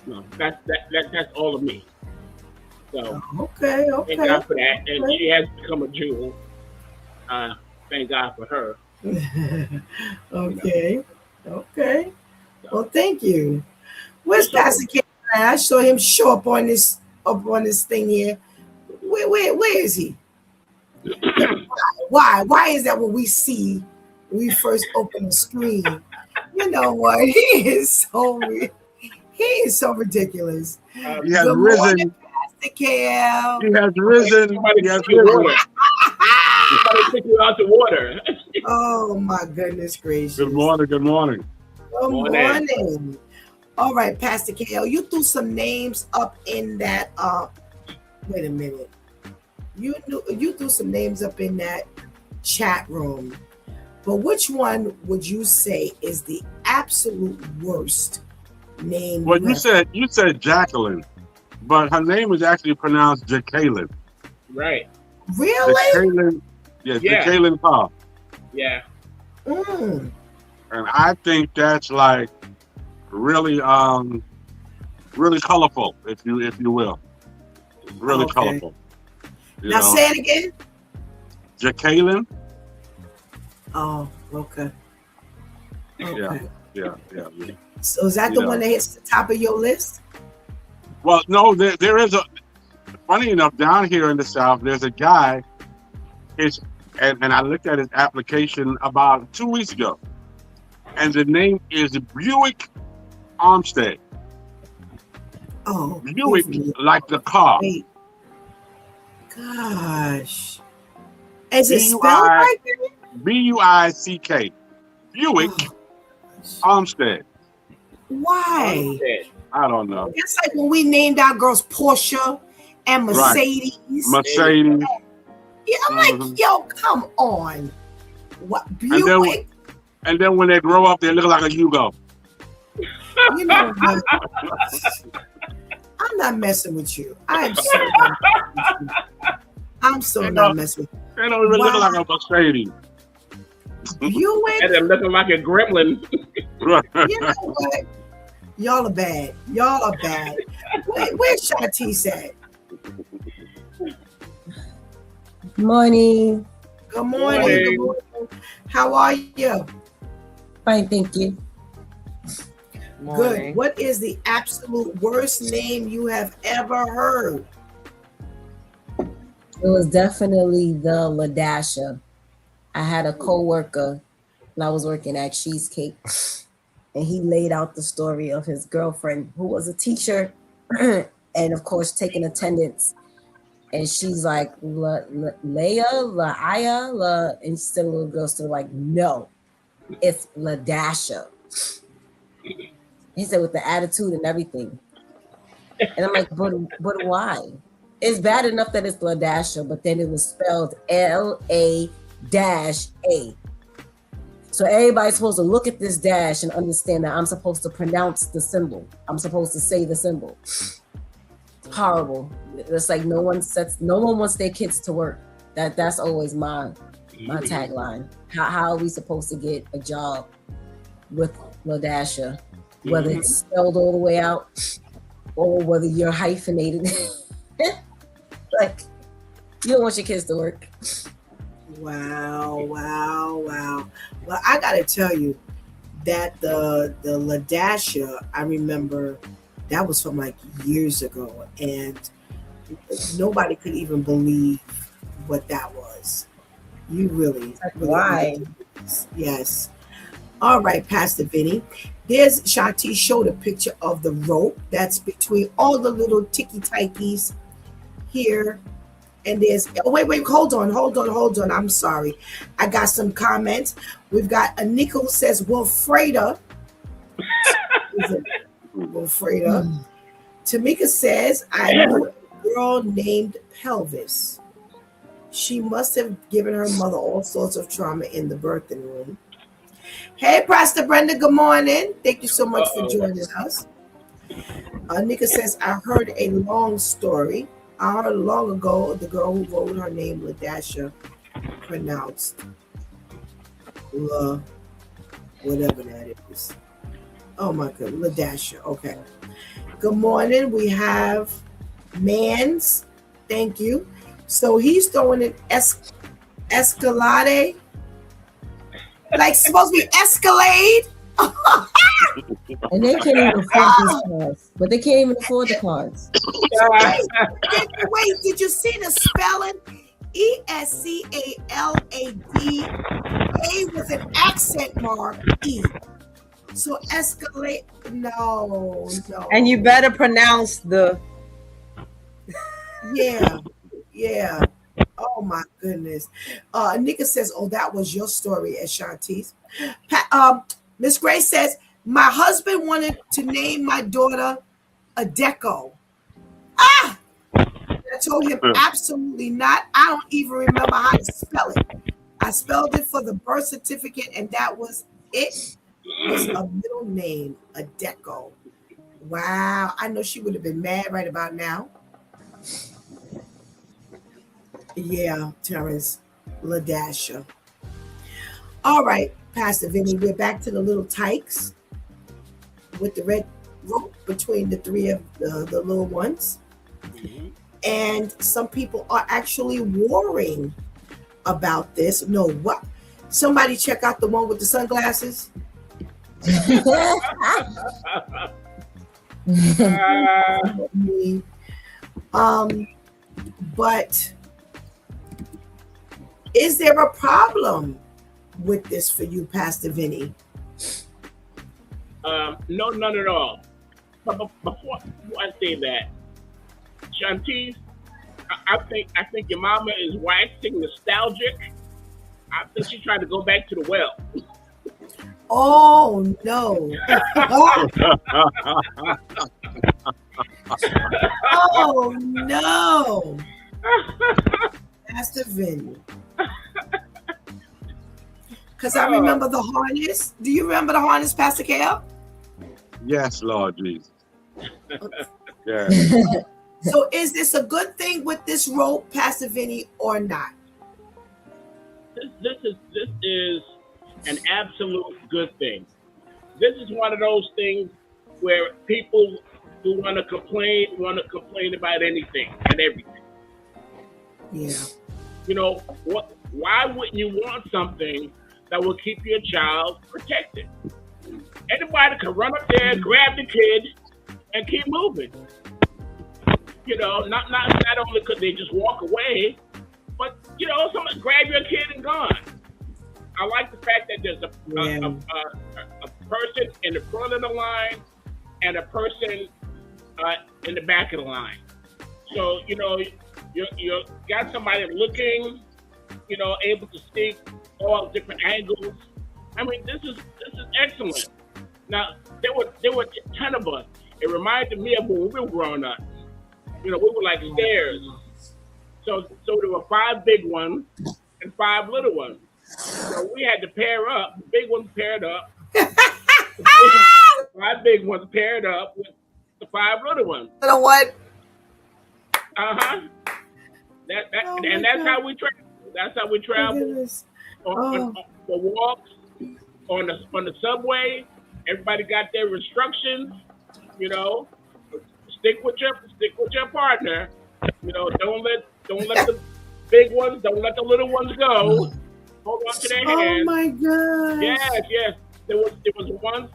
No, that's all of me. So Okay. thank God for that, and she has become a jewel. Thank God for her. Okay. Well, thank you. Where's Pastor Ken? I saw him show up on this thing here. Where is he? Why is that what we see when we first open the screen? You know what? He is so ridiculous. He has Good risen. morning, Pastor Kel. He has risen. Somebody He has take you risen. water. Somebody take you out the water. Oh my goodness gracious. Good morning. Good morning. Good Morning. morning. All right, Pastor KL, you threw some names up in that. Wait a minute. You threw some names up in that chat room, but which one would you say is the absolute worst name? Well, you said Jacqueline, but her name is actually pronounced Jacqueline. Right. Really? Jacqueline, Yeah. Jacqueline Parr. Yeah. Mm. And I think that's like really really colorful, if you will. Really Okay. colorful. You Now know? say it again. Jacqueline? Oh, okay. Yeah. So is that the Yeah. one that hits the top of your list? Well, no, there is a funny enough, down here in the South, there's a guy, and I looked at his application about 2 weeks ago, and the name is Buick Armstead. Oh, Buick, good for you. like the car. Wait. Gosh. Is it spelled B-U-I right there? Buick. Buick Armstead. Why? I don't know. It's like when we named our girls Porsche and Mercedes. Mercedes. Yeah, I'm like, yo, come on. What And then, Buick? and then when they grow up, they look like a Yugo. You know what? I'm not messing with you. I am so not messing with you. I'm so not messing with They don't even look like a Mercedes. you. Buick? And they're looking like a gremlin. You know what? Y'all are bad. Y'all are bad. Where's Shantice at? Morning. Good morning. Good morning. How are you? Fine, thank you. Good. What is the absolute worst name you have ever heard? It was definitely the Ladasha. I had a coworker when I was working at Cheesecake, and he laid out the story of his girlfriend who was a teacher and of course taking attendance. And she's like, Leia, and still the little girl still like, no, it's Ladasha. He said with the attitude and everything. And I'm like, but why? It's bad enough that it's Ladasha, but then it was spelled L-A-A. So everybody's supposed to look at this dash and understand that I'm supposed to pronounce the symbol. I'm supposed to say the symbol. Horrible. It's like no one wants their kids to work. That's always my tagline. How are we supposed to get a job with Ladasha? Whether it's spelled all the way out or whether you're hyphenated. Like, you don't want your kids to work. Wow. Well, I gotta tell you that the Ladasha, I remember that was from like years ago, and nobody could even believe what that was. You really why? Yes. All right, Pastor Vinny. There's Shanti showed a picture of the rope that's between all the little ticky-tackies here. And there's, wait, hold on. I'm sorry. I got some comments. We've got a Nickel says, Wilfreda. Wilfreda. Tamika says, I know a girl named Pelvis. She must have given her mother all sorts of trauma in the birthing room. Hey, Pastor Brenda, good morning. Thank you so much for joining us. Nika says, I heard a long story. I heard long ago the girl who wrote her name Ladasha pronounced La, whatever that is. Oh my God, Ladasha. Okay. Good morning. We have Mans. Thank you. So he's throwing an Escalade. Like supposed to be Escalade. And they can't even afford these cards. But they can't even afford the cards. Wait, did you see the spelling? Escalade. A with an accent mark. E. So Escalade. No. And you better pronounce the. Yeah. Oh my goodness. Nika says, oh, that was your story at Shanti's. Miss Grace says, my husband wanted to name my daughter Adeco. I told him absolutely not. I don't even remember how to spell it. I spelled it for the birth certificate, and that was it. It was a middle name, Adeco. Wow. I know she would have been mad right about now. Yeah, Terrence, Ladasha. All right, Pastor Vinny, we're back to the little tykes with the red rope between the three of the little ones. And some people are actually warring about this. No, what? Somebody check out the one with the sunglasses. But is there a problem with this for you, Pastor Vinny? No, none at all. But before I say that, Shantice, I think your mama is waxing nostalgic. I think she's trying to go back to the well. Oh no! Oh no! Pastor Vinny. Because I remember the harness. Do you remember the harness, Pastor Cal? Yes, Lord Jesus. Yeah. So is this a good thing with this rope, Pastor Vinny, or not? This is an absolute good thing. This is one of those things where people who want to complain about anything and everything. Yeah. You know what? why wouldn't you want something that will keep your child protected? Anybody can run up there, grab the kid, and keep moving. You know, not only could they just walk away, but you know, someone grab your kid and gone. I like the fact that there's a person in the front of the line and a person in the back of the line. So you know, you got somebody looking, you know, able to see all different angles. I mean, this is excellent. Now there were a ton of us. It reminded me of when we were growing up. You know, we were like stairs. So there were 5 big ones and 5 little ones. So we had to pair up. The big ones paired up. The 5 big ones paired up with the 5 little ones. You know what? Uh-huh. And that's how we travel. That's how we travel. On the walks, on the subway. Everybody got their instructions. You know, stick with your partner. You know, don't let the big ones, don't let the little ones go. Hold on to their hands. Oh my God. Yes. There was once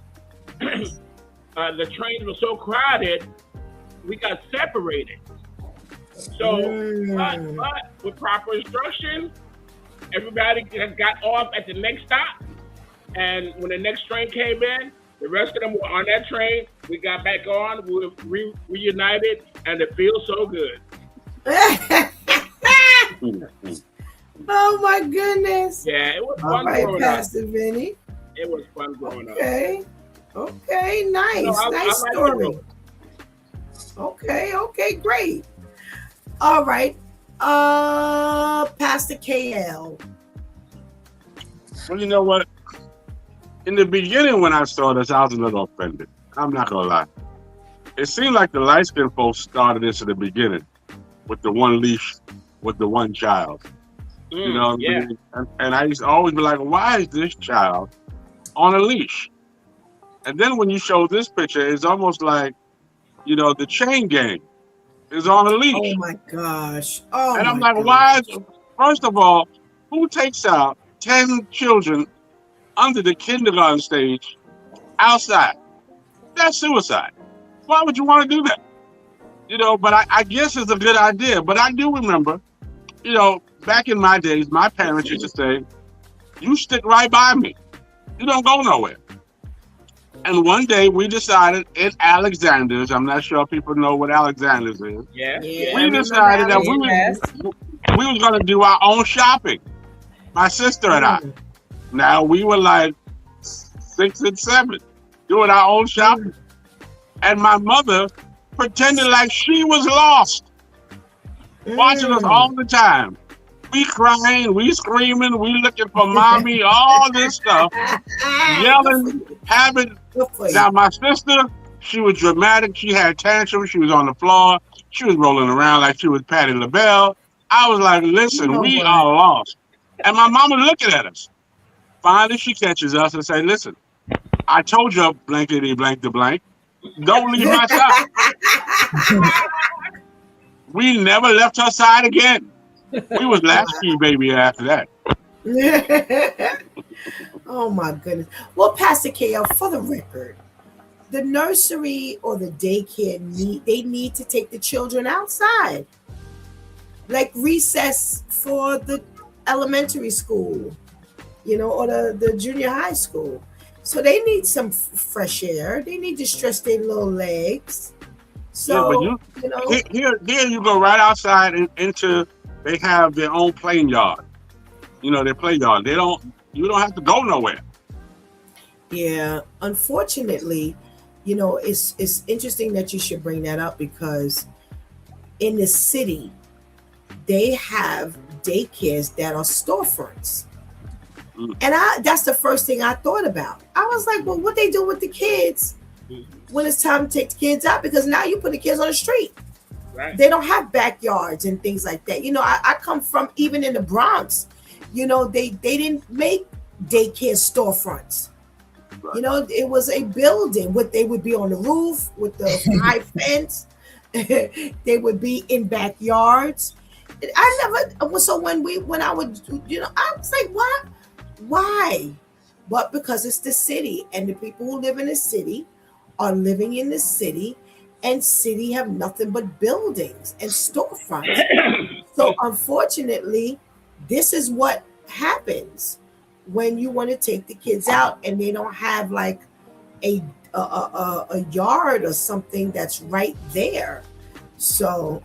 the trains were so crowded, we got separated. So, but with proper instructions, everybody got off at the next stop, and when the next train came in, the rest of them were on that train. We got back on. We were reunited, and it feels so good. Oh my goodness. Yeah, it was All fun right, growing Pastor up. Vinny. It was fun growing up. Okay, nice. I nice like story. Okay, great. All right. Pastor KL. Well, you know what? In the beginning, when I saw this, I was a little offended. I'm not gonna lie. It seemed like the light skinned folks started this at the beginning with the one leash, with the one child. You know, yeah. And I used to always be like, why is this child on a leash? And then when you show this picture, it's almost like, you know, the chain gang is on a leash. Oh my gosh. Oh, and I'm my like, gosh. why? First of all, who takes out 10 children under the kindergarten stage outside? That's suicide. Why would you want to do that? You know, but I guess it's a good idea. But I do remember, you know, back in my days, my parents used to say, you stick right by me. You don't go nowhere. And one day we decided in Alexander's, I'm not sure people know what Alexander's is. Yeah. We decided that we was going to do our own shopping. My sister and I. Now we were like 6 and 7 doing our own shopping. And my mother pretended like she was lost, watching us all the time. We crying, we screaming, we looking for mommy, all this stuff, yelling, having. Now my sister, she was dramatic. She had tantrums. She was on the floor. She was rolling around like she was Patti LaBelle. I was like, listen, we are lost. And my mama looking at us. Finally, she catches us and say, listen, I told you blankety blank to blank. Don't leave my side. We never left her side again. We was latchkey baby after that. Oh my goodness. Well, Pastor KL, for the record, the nursery or the daycare need to take the children outside. Like recess for the elementary school, you know, or the junior high school. So they need some fresh air. They need to stretch their little legs. So, yeah, here you go right outside into, they have their own playing yard. You know, their play yard. You don't have to go nowhere. Yeah, unfortunately, you know, it's interesting that you should bring that up because in the city, they have daycares that are storefronts. And that's the first thing I thought about. I was like, well, what they do with the kids when it's time to take the kids out? Because now you put the kids on the street. Right. They don't have backyards and things like that. You know, I come from, even in the Bronx, you know, they didn't make daycare storefronts. Right. You know, it was a building. They would be on the roof with the high fence. They would be in backyards. I never. So when I would, I was like, why? But because it's the city, and the people who live in the city are living in the city, and city have nothing but buildings and storefronts. So unfortunately, this is what happens when you want to take the kids out and they don't have like a a yard or something that's right there. So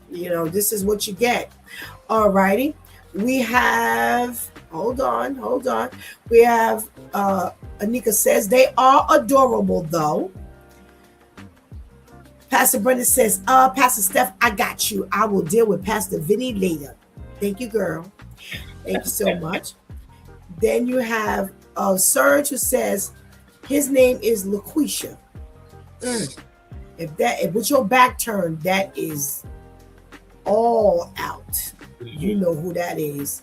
this is what you get. All righty. We have, hold on. We have, Anika says, they are adorable though. Pastor Brenda says, Pastor Steph, I got you. I will deal with Pastor Vinny later. Thank you, girl. Thank you so much. Then you have Serge, who says his name is LaQuisha. If with your back turned, that is all out. You know who that is.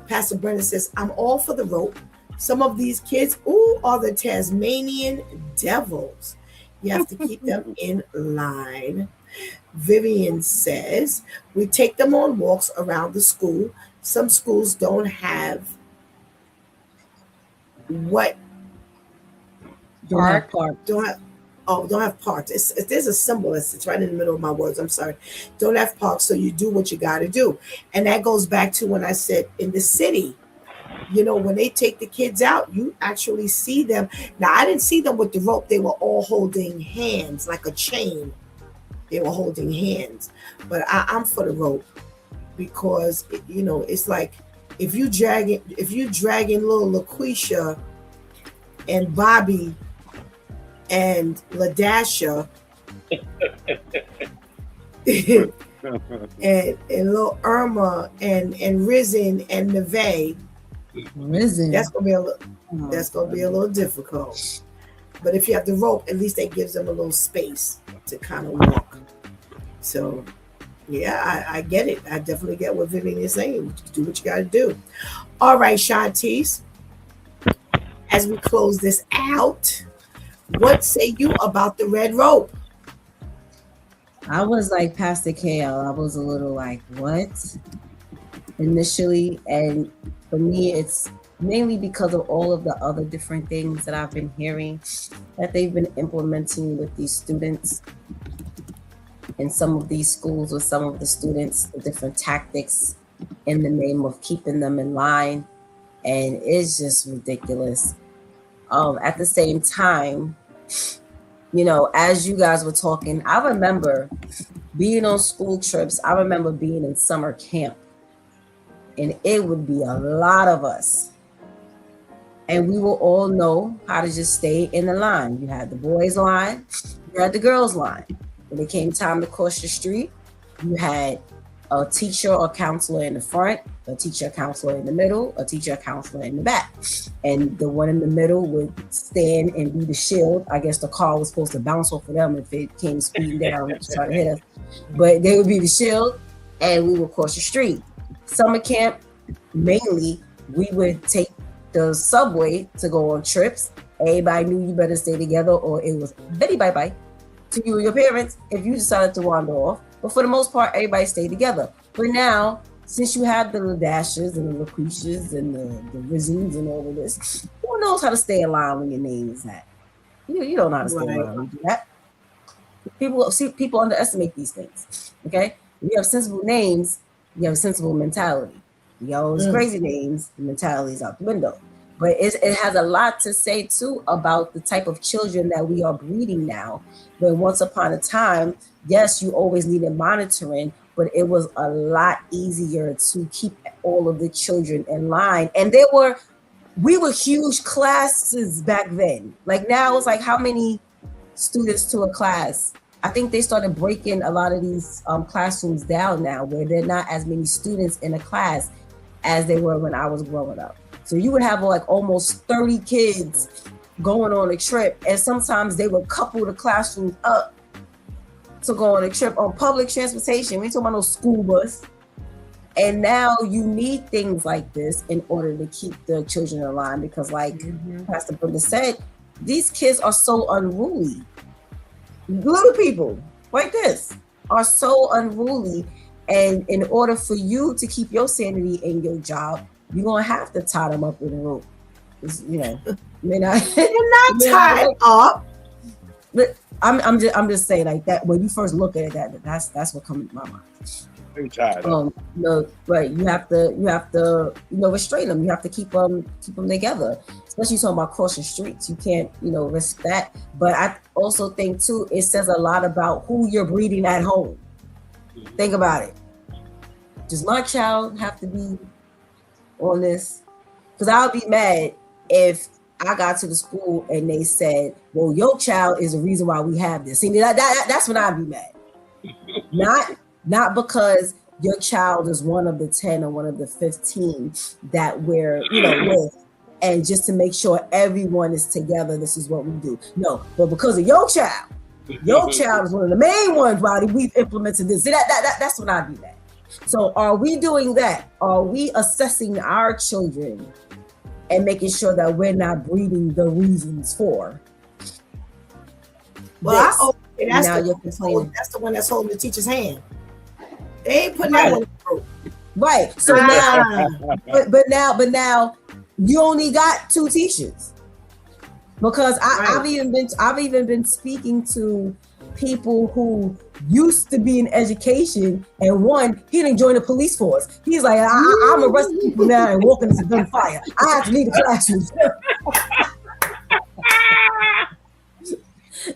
Pastor Brenda says, I'm all for the rope. Some of these kids, are the Tasmanian devils. You have to keep them in line. Vivian says, we take them on walks around the school. Some schools don't have what? Don't have parks. Don't have parks. There's a symbol. It's right in the middle of my words. I'm sorry. Don't have parks, so you do what you got to do. And that goes back to when I said in the city, when they take the kids out, you actually see them. Now, I didn't see them with the rope. They were all holding hands like a chain. They were holding hands. But I'm for the rope because, it's like if you dragging little LaQuisha and Bobby and LaDasha and little Irma and Risen and Neve. Risen. That's gonna be a little difficult. But if you have the rope, at least that gives them a little space to kind of walk. So yeah, I get it. I definitely get what Vivian is saying. Do what you gotta do. All right, Shantice. As we close this out, what say you about the red rope? I was like Pastor KL. I was a little like, what? Initially. And for me, it's mainly because of all of the other different things that I've been hearing that they've been implementing with these students in some of these schools with some of the students, the different tactics in the name of keeping them in line. And it's just ridiculous. At the same time, as you guys were talking, I remember being on school trips. I remember being in summer camp, and it would be a lot of us. And we will all know how to just stay in the line. You had the boys' line, you had the girls' line. When it came time to cross the street, you had a teacher or counselor in the front, a teacher, counselor in the middle, a teacher, counselor in the back. And the one in the middle would stand and be the shield. I guess the car was supposed to bounce off of them if it came speeding down to try to hit us. But they would be the shield, and we would cross the street. Summer camp, mainly, we would take the subway to go on trips. Everybody knew you better stay together, or it was very bye-bye to you and your parents if you decided to wander off. But for the most part, everybody stayed together. But now, since you have the Dashes and the LaQuishas and the Rizens and all of this, who knows how to stay in line when your name is that? You don't know how to stay in line when you do that. People underestimate these things. Okay? When you have sensible names, you have a sensible mentality. You have all these crazy names, the mentality is out the window. But it has a lot to say, too, about the type of children that we are breeding now. But once upon a time, yes, you always needed monitoring, but it was a lot easier to keep all of the children in line. And we were huge classes back then. Like now it's like how many students to a class? I think they started breaking a lot of these classrooms down now, where there are not as many students in a class as they were when I was growing up. So you would have like almost 30 kids going on a trip, and sometimes they would couple the classrooms up to go on a trip on public transportation. We ain't talking about no school bus. And now you need things like this in order to keep the children in line, because like Pastor Brenda said, these kids are so unruly. Little people like this are so unruly, And in order for you to keep your sanity in your job, you're gonna have to tie them up with a rope. You know, you're not tied up. But I'm just saying like that. When you first look at it, that's what comes to my mind. No, right. You have to restrain them. You have to keep them together. Especially talking about crossing streets. You can't, risk that. But I also think too, it says a lot about who you're breeding at home. Think about it. Does my child have to be on this? Because I'll be mad if I got to the school and they said, well, your child is the reason why we have this. See, that's when I'd be mad. Not because your child is one of the 10 or one of the 15 that we're, with, and just to make sure everyone is together, this is what we do. No, but because of your child is one of the main ones why we've implemented this. See, that's when I'd be mad. So are we doing that? Are we assessing our children and making sure that we're not breeding the reasons for? Well, that's that's the one that's holding the teacher's hand. They ain't putting that one through. Right. So now, but now you only got 2 teachers, because I've even been speaking to people who used to be in education, and one, he didn't join the police force. He's like, I'm arresting people now and walking into gunfire. I have to leave the classroom.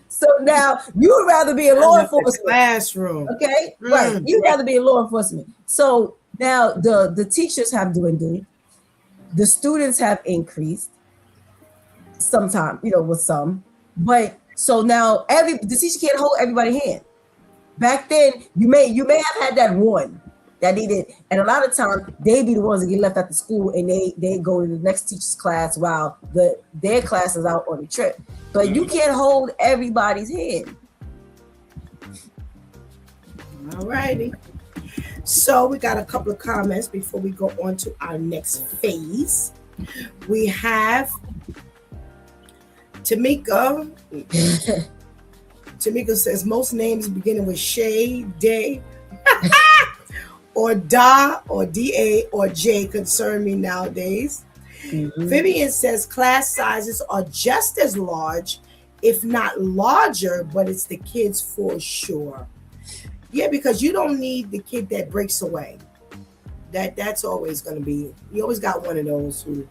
So now you'd rather be in law enforcement. Classroom. Okay? Right. You'd rather be in law enforcement. So now the teachers have dwindled. The students have increased sometimes, with some. But so now the teacher can't hold everybody's hand. Back then, you may have had that one that needed, and a lot of times they be the ones that get left at the school and they go to the next teacher's class while their class is out on the trip. But you can't hold everybody's hand. All righty. So we got a couple of comments before we go on to our next phase. We have Tamika. Tamika says most names beginning with Shay, Day, or Da, or Da, or J concern me nowadays. Mm-hmm. Vivian says class sizes are just as large, if not larger, but it's the kids for sure. Yeah, because you don't need the kid that breaks away. That's always going to be. You always got one of those who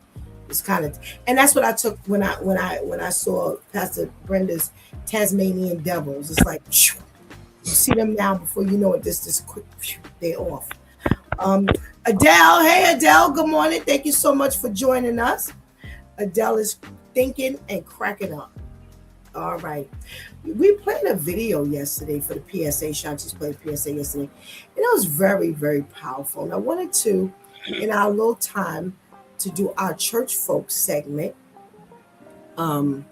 is kind of, and that's what I took when I saw Pastor Brenda's Tasmanian Devils. It's like you see them now before you know it. This quick, they're off. Adele, hey Adele, good morning. Thank you so much for joining us. Adele is thinking and cracking up. All right. We played a video yesterday for the PSA. Shanti's played PSA yesterday. And it was very, very powerful. And I wanted to, in our little time, to do our church folk segment. I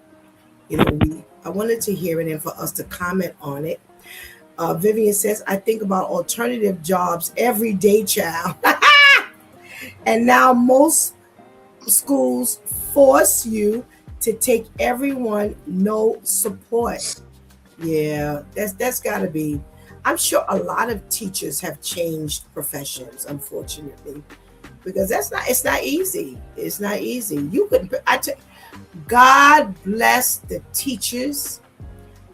wanted to hear it and for us to comment on it. Vivian says, I think about alternative jobs every day, child. And now most schools force you to take everyone, no support. Yeah, that's got to be. I'm sure a lot of teachers have changed professions, unfortunately, because it's not easy. It's not easy. God bless the teachers.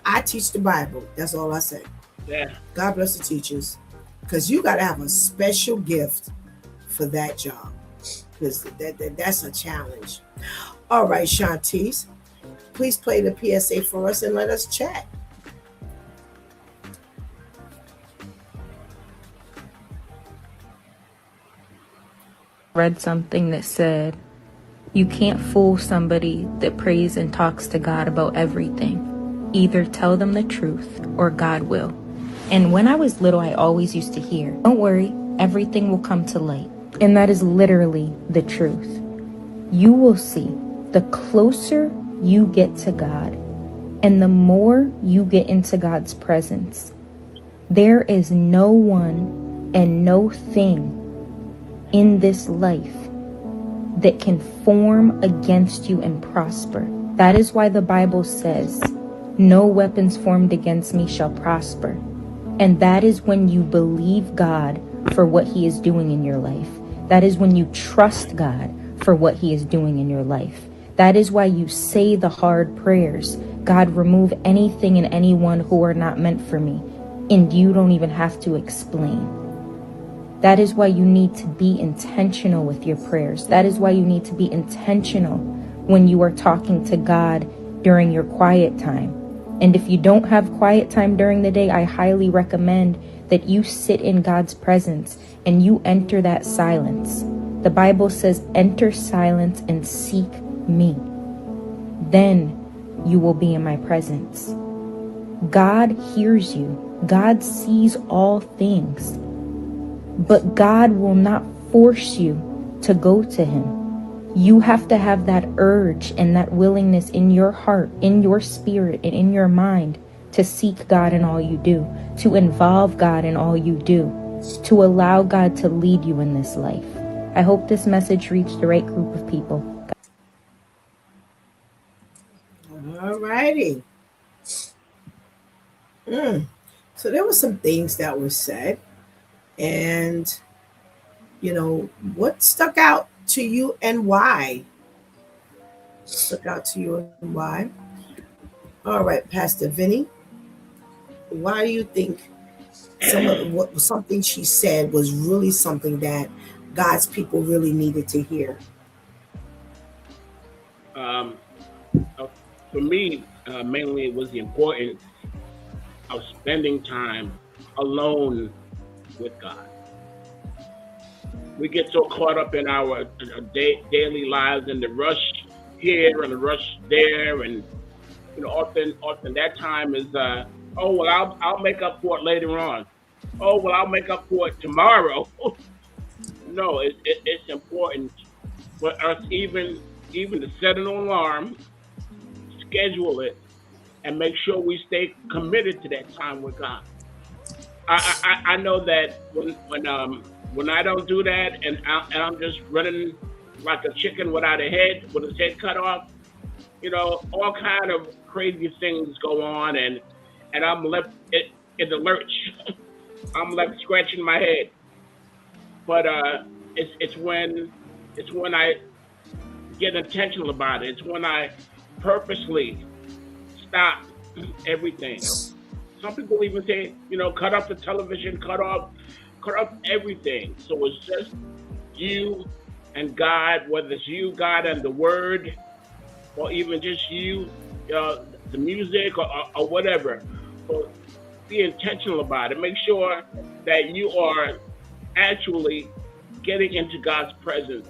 I teach the Bible. That's all I say. Yeah. God bless the teachers, because you got to have a special gift for that job, because that's a challenge. All right, Shantice, please play the PSA for us and let us chat. Read something that said, you can't fool somebody that prays and talks to God about everything. Either tell them the truth or God will. And when I was little, I always used to hear, don't worry, everything will come to light. And that is literally the truth. You will see, the closer you get to God and the more you get into God's presence, there is no one and no thing in this life that can form against you and prosper. That is why the Bible says, no weapons formed against me shall prosper. And that is when you believe God for what he is doing in your life. That is when you trust God for what he is doing in your life. That is why you say the hard prayers. God, remove anything and anyone who are not meant for me. And you don't even have to explain. That is why you need to be intentional with your prayers. That is why you need to be intentional when you are talking to God during your quiet time. And if you don't have quiet time during the day, I highly recommend that you sit in God's presence and you enter that silence. The Bible says, enter silence and seek me. Then you will be in my presence. God hears you. God sees all things. But God will not force you to go to him. You have to have that urge and that willingness in your heart, in your spirit, and in your mind to seek God in all you do, to involve God in all you do, to allow God to lead you in this life. I hope this message reached the right group of people. All righty. So there were some things that were said, and what stuck out to you and why? Stuck out to you and why? All right, Pastor Vinny, why do you think something she said was really something that God's people really needed to hear? Um, for me, mainly it was the importance of spending time alone with God. We get so caught up in our daily lives and the rush here and the rush there, and often that time is oh well, I'll make up for it later on. Oh well, I'll make up for it tomorrow. No, it's important for us even to set an alarm, schedule it, and make sure we stay committed to that time with God. I know that when I don't do that and I'm just running like a chicken without a head with his head cut off, all kind of crazy things go on, and I'm left in the lurch. I'm left scratching my head. But it's when I get intentional about it. It's when I purposely stop everything. Some people even say, cut off the television, cut off everything. So it's just you and God, whether it's you, God, and the Word, or even just you, the music, or whatever. But be intentional about it. Make sure that you are actually getting into God's presence,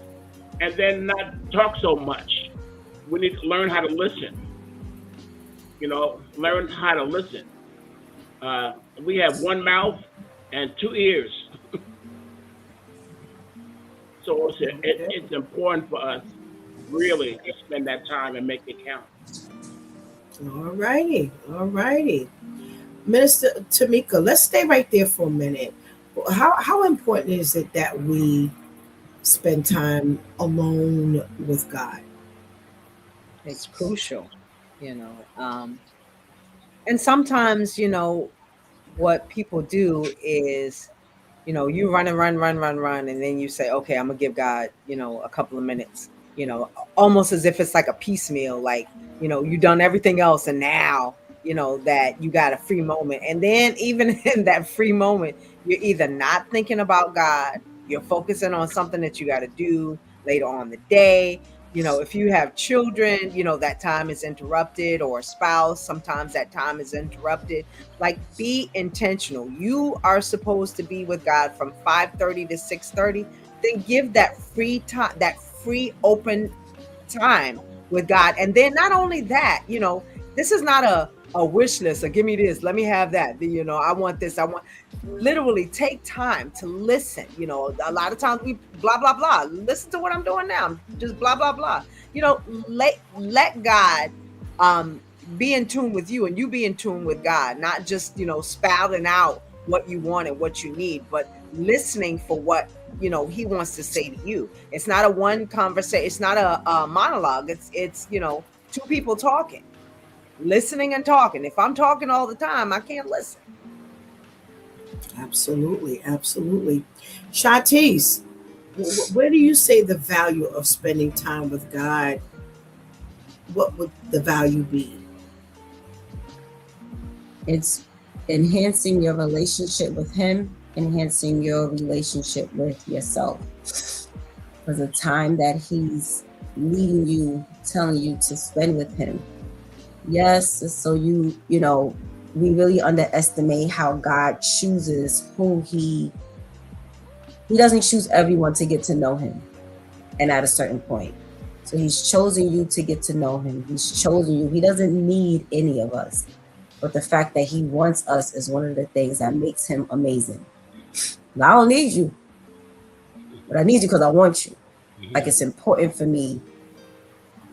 and then not talk so much. We need to learn how to listen. Learn how to listen. We have one mouth and two ears. So it's important for us really to spend that time and make it count. All righty. All righty. Minister Tamika, let's stay right there for a minute. How important is it that we spend time alone with God? It's crucial, and sometimes, what people do is, you run and run, and then you say, okay, I'm gonna give God, a couple of minutes, almost as if it's like a piecemeal, like, you've done everything else, and now, that you got a free moment. And then even in that free moment, you're either not thinking about God, you're focusing on something that you got to do later on the day. If you have children, that time is interrupted, or a spouse, sometimes that time is interrupted. Like, be intentional. You are supposed to be with God from 5:30 to 6:30. Then give that free time, that free open time with God. And then not only that, this is not a wish list, or give me this, let me have that. I want this. Literally take time to listen. A lot of times we blah, blah, blah. Listen to what I'm doing now. Just blah, blah, blah. Let God be in tune with you, and you be in tune with God, not just, spouting out what you want and what you need, but listening for what, he wants to say to you. It's not a one conversation. It's not a monologue. It's two people talking, listening and talking. If I'm talking all the time, I can't listen. Absolutely, absolutely. Shantice, where do you say the value of spending time with God? What would the value be? It's enhancing your relationship with him, enhancing your relationship with yourself. For the time that he's leading you, telling you to spend with him. Yes, so you know, we really underestimate how God chooses who he doesn't choose everyone to get to know him and at a certain point. So he's chosen you to get to know him. He's chosen you. He doesn't need any of us. But the fact that he wants us is one of the things that makes him amazing. Now, I don't need you, but I need you because I want you. Like, it's important for me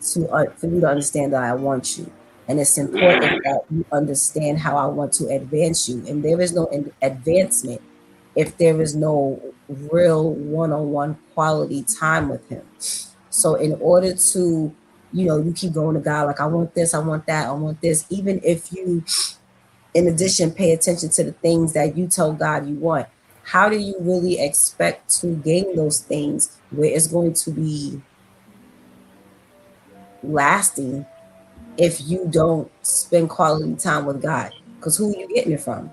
for you to understand that I want you. And it's important that you understand how I want to advance you. And there is no advancement if there is no real one-on-one quality time with him. So in order to, you keep going to God, like, I want this, I want that, I want this, even if you, in addition, pay attention to the things that you tell God you want, how do you really expect to gain those things where it's going to be lasting if you don't spend quality time with God? Because who are you getting it from?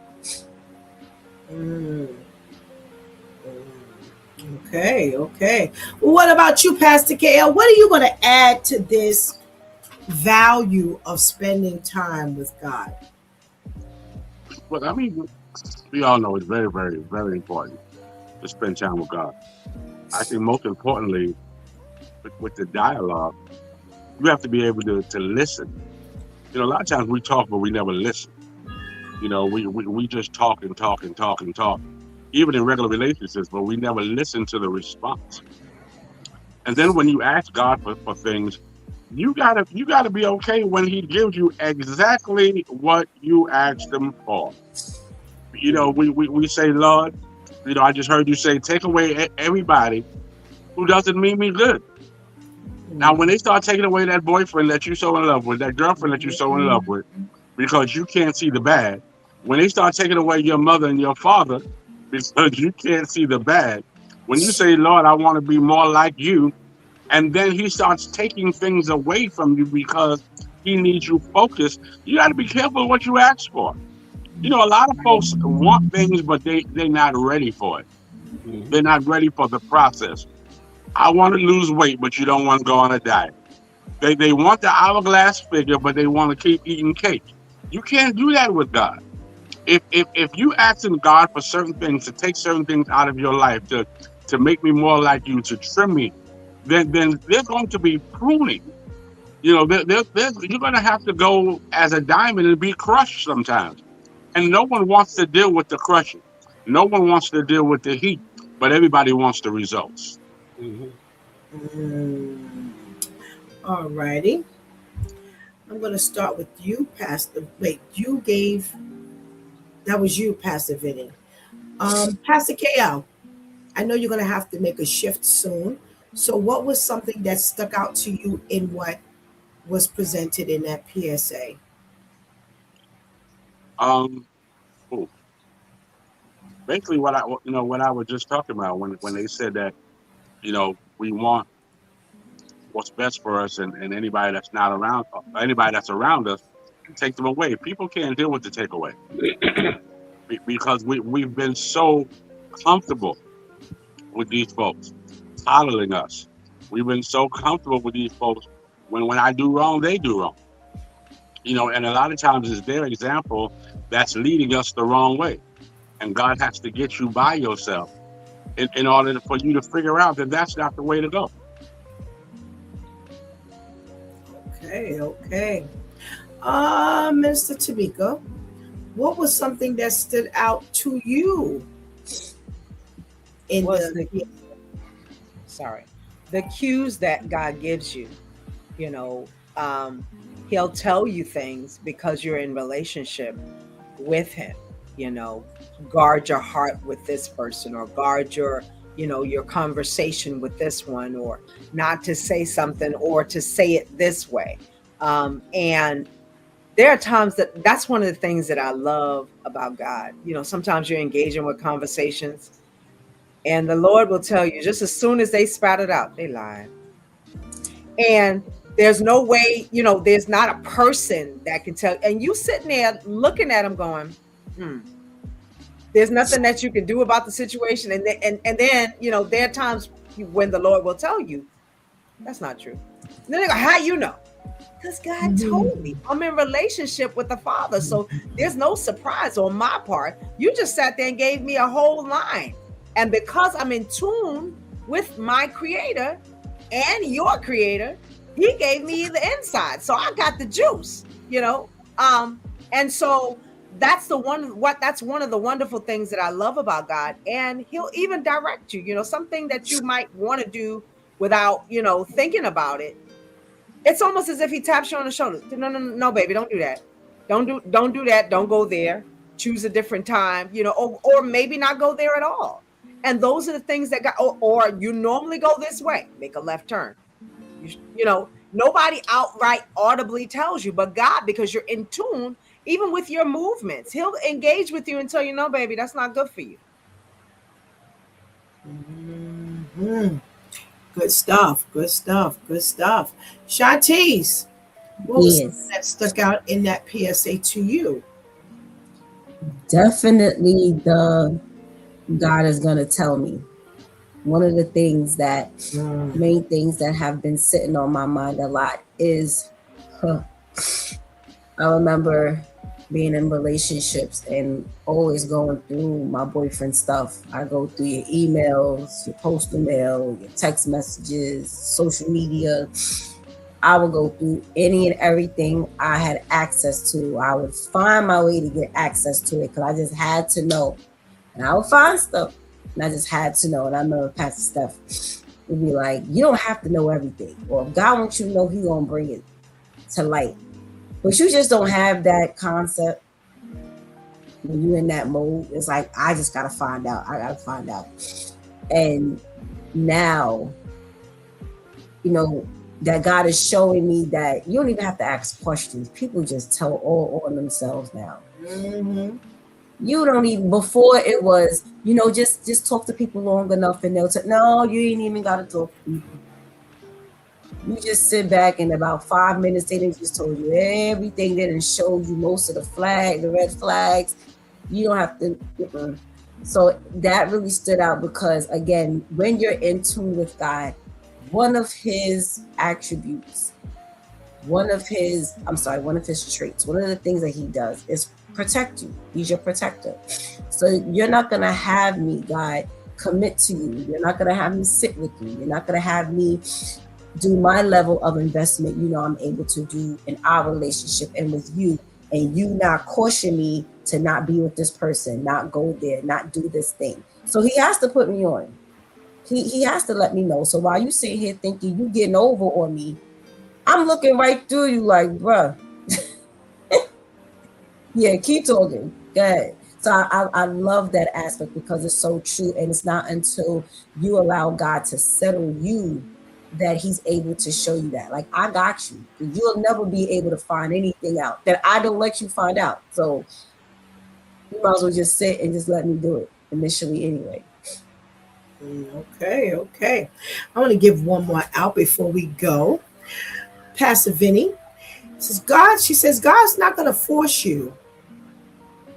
Okay, okay. What about you, Pastor KL? What are you going to add to this value of spending time with God? Well, I mean, we all know it's very, very, very important to spend time with God. I think most importantly, with the dialogue, you have to be able to listen. A lot of times we talk, but we never listen. We just talk and talk and talk and talk, even in regular relationships, but we never listen to the response. And then when you ask God for things, you gotta be okay when He gives you exactly what you asked Him for. We say, Lord, I just heard you say, take away everybody who doesn't mean me good. Now, when they start taking away that boyfriend that you're so in love with, that girlfriend that you're so in love with, because you can't see the bad, when they start taking away your mother and your father because you can't see the bad, when you say, Lord, I want to be more like you, and then He starts taking things away from you because He needs you focused, you got to be careful what you ask for. A lot of folks want things, but they're not ready for it. They're not ready for the process. I want to lose weight, but you don't want to go on a diet. They want the hourglass figure, but they want to keep eating cake. You can't do that with God. If you asking God for certain things, to take certain things out of your life, to make me more like you, to trim me, then there's going to be pruning. You're going to have to go as a diamond and be crushed sometimes. And no one wants to deal with the crushing. No one wants to deal with the heat, but everybody wants the results. All righty. I'm going to start with you, Pastor. Wait, that was you, Pastor Vinny. Pastor KL, I know you're going to have to make a shift soon. So, what was something that stuck out to you in what was presented in that PSA? Um, oh, Basically, what I was just talking about when they said that, we want what's best for us, and anybody that's not around, anybody that's around us, take them away. People can't deal with the takeaway because we've been so comfortable with these folks coddling us. We've been so comfortable with these folks. When I do wrong, they do wrong. And a lot of times it's their example that's leading us the wrong way. And God has to get you by yourself in order for you to figure out that that's not the way to go. Okay. Minister Tamika, what was something that stood out to you in the cues that God gives you? He'll tell you things because you're in relationship with Him. Guard your heart with this person, or guard your conversation with this one, or not to say something, or to say it this way. And there are times that's one of the things that I love about God. You know, sometimes you're engaging with conversations and the Lord will tell you just as soon as they spat it out, they lied. And there's no way, you know, there's not a person that can tell. And you sitting there looking at them going, there's nothing that you can do about the situation. And then, you know, there are times when the Lord will tell you, that's not true. And then they go, how you know? Because God told me. I'm in relationship with the Father. So there's no surprise on my part. You just sat there and gave me a whole line. And because I'm in tune with my Creator and your Creator, He gave me the inside. So I got the juice, you know. And so that's one of the wonderful things that I love about God. And He'll even direct you, you know, something that you might want to do without, you know, thinking about it. It's almost as if He taps you on the shoulder. No, baby, don't do that. Don't do that. Don't go there. Choose a different time, you know, or maybe not go there at all. And those are the things that got, or you normally go this way, make a left turn. You know, nobody outright audibly tells you, but God, because you're in tune, even with your movements, He'll engage with you and tell you, no, baby, that's not good for you. Good stuff. Good stuff. Good stuff. Shantice, what was something that stuck out in that PSA to you? Definitely the God is going to tell me. One of the things that, main things that have been sitting on my mind a lot is, I remember being in relationships and always going through my boyfriend stuff. I go through your emails, your postal mail, your text messages, social media. I would go through any and everything I had access to. I would find my way to get access to it because I just had to know. And I would find stuff and I just had to know. And I remember Pastor Steph would be like, you don't have to know everything. Or if God wants you to know, He gonna bring it to light. But you just don't have that concept when you're in that mode. It's like, I just gotta find out. I gotta find out. And now, you know, that God is showing me that you don't even have to ask questions. People just tell all on themselves now. You don't even, before it was, you know, just talk to people long enough and they'll say, no, you ain't even got to talk to people. You just sit back and about 5 minutes, they done just told you everything. They done showed you most of the red flags. You don't have to. So that really stood out because, again, when you're in tune with God, one of His attributes, one of His traits, one of the things that He does is protect you. He's your protector. So you're not going to have me, God, commit to you. You're not going to have me sit with you. You're not going to have me do my level of investment, you know, I'm able to do in our relationship and with you, and you not caution me to not be with this person, not go there, not do this thing. So He has to put me on. He has to let me know. So while you sit here thinking you getting over on me, I'm looking right through you like, bruh. Yeah, keep talking. Go ahead. So I love that aspect because it's so true. And it's not until you allow God to settle you that He's able to show you that. Like, I got you. You'll never be able to find anything out that I don't let you find out. So you might as well just sit and just let me do it initially anyway. Okay. I want to give one more out before we go. Pastor Vinny says, she says, God's not going to force you,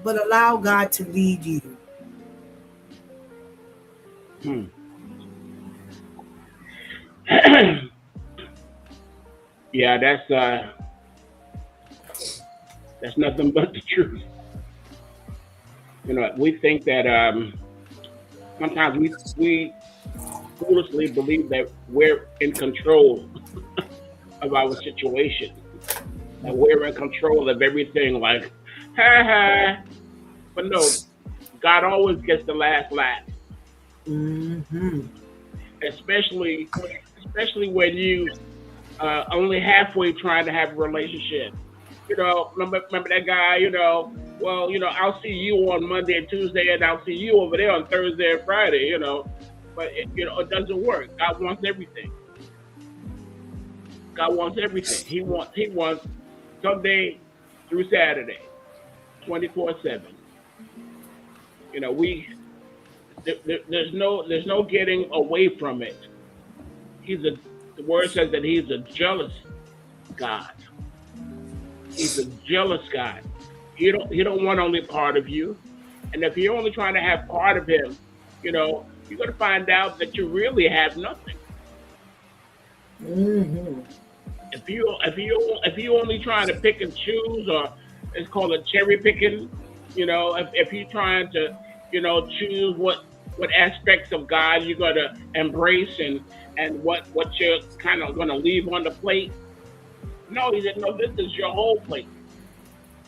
but allow God to lead you. Yeah, that's nothing but the truth. You know, we think that sometimes we foolishly believe that we're in control of our situation, that we're in control of everything. Like, ha. But no, God always gets the last laugh. Especially when you only halfway trying to have a relationship. You know, remember that guy, you know, well, you know, I'll see you on Monday and Tuesday, and I'll see you over there on Thursday and Friday, you know. But, it doesn't work. God wants everything. God wants everything. He wants someday through Saturday, 24/7. You know, there's no getting away from it. The word says that he's a jealous God. He's a jealous God. He don't want only part of you. And if you're only trying to have part of him, you know, you're gonna find out that you really have nothing. Mm-hmm. If you only trying to pick and choose, or it's called a cherry picking, you know, if you're trying to, you know, choose what aspects of God you're gonna embrace and what you're kind of gonna leave on the plate. No, he said, no, this is your whole plate.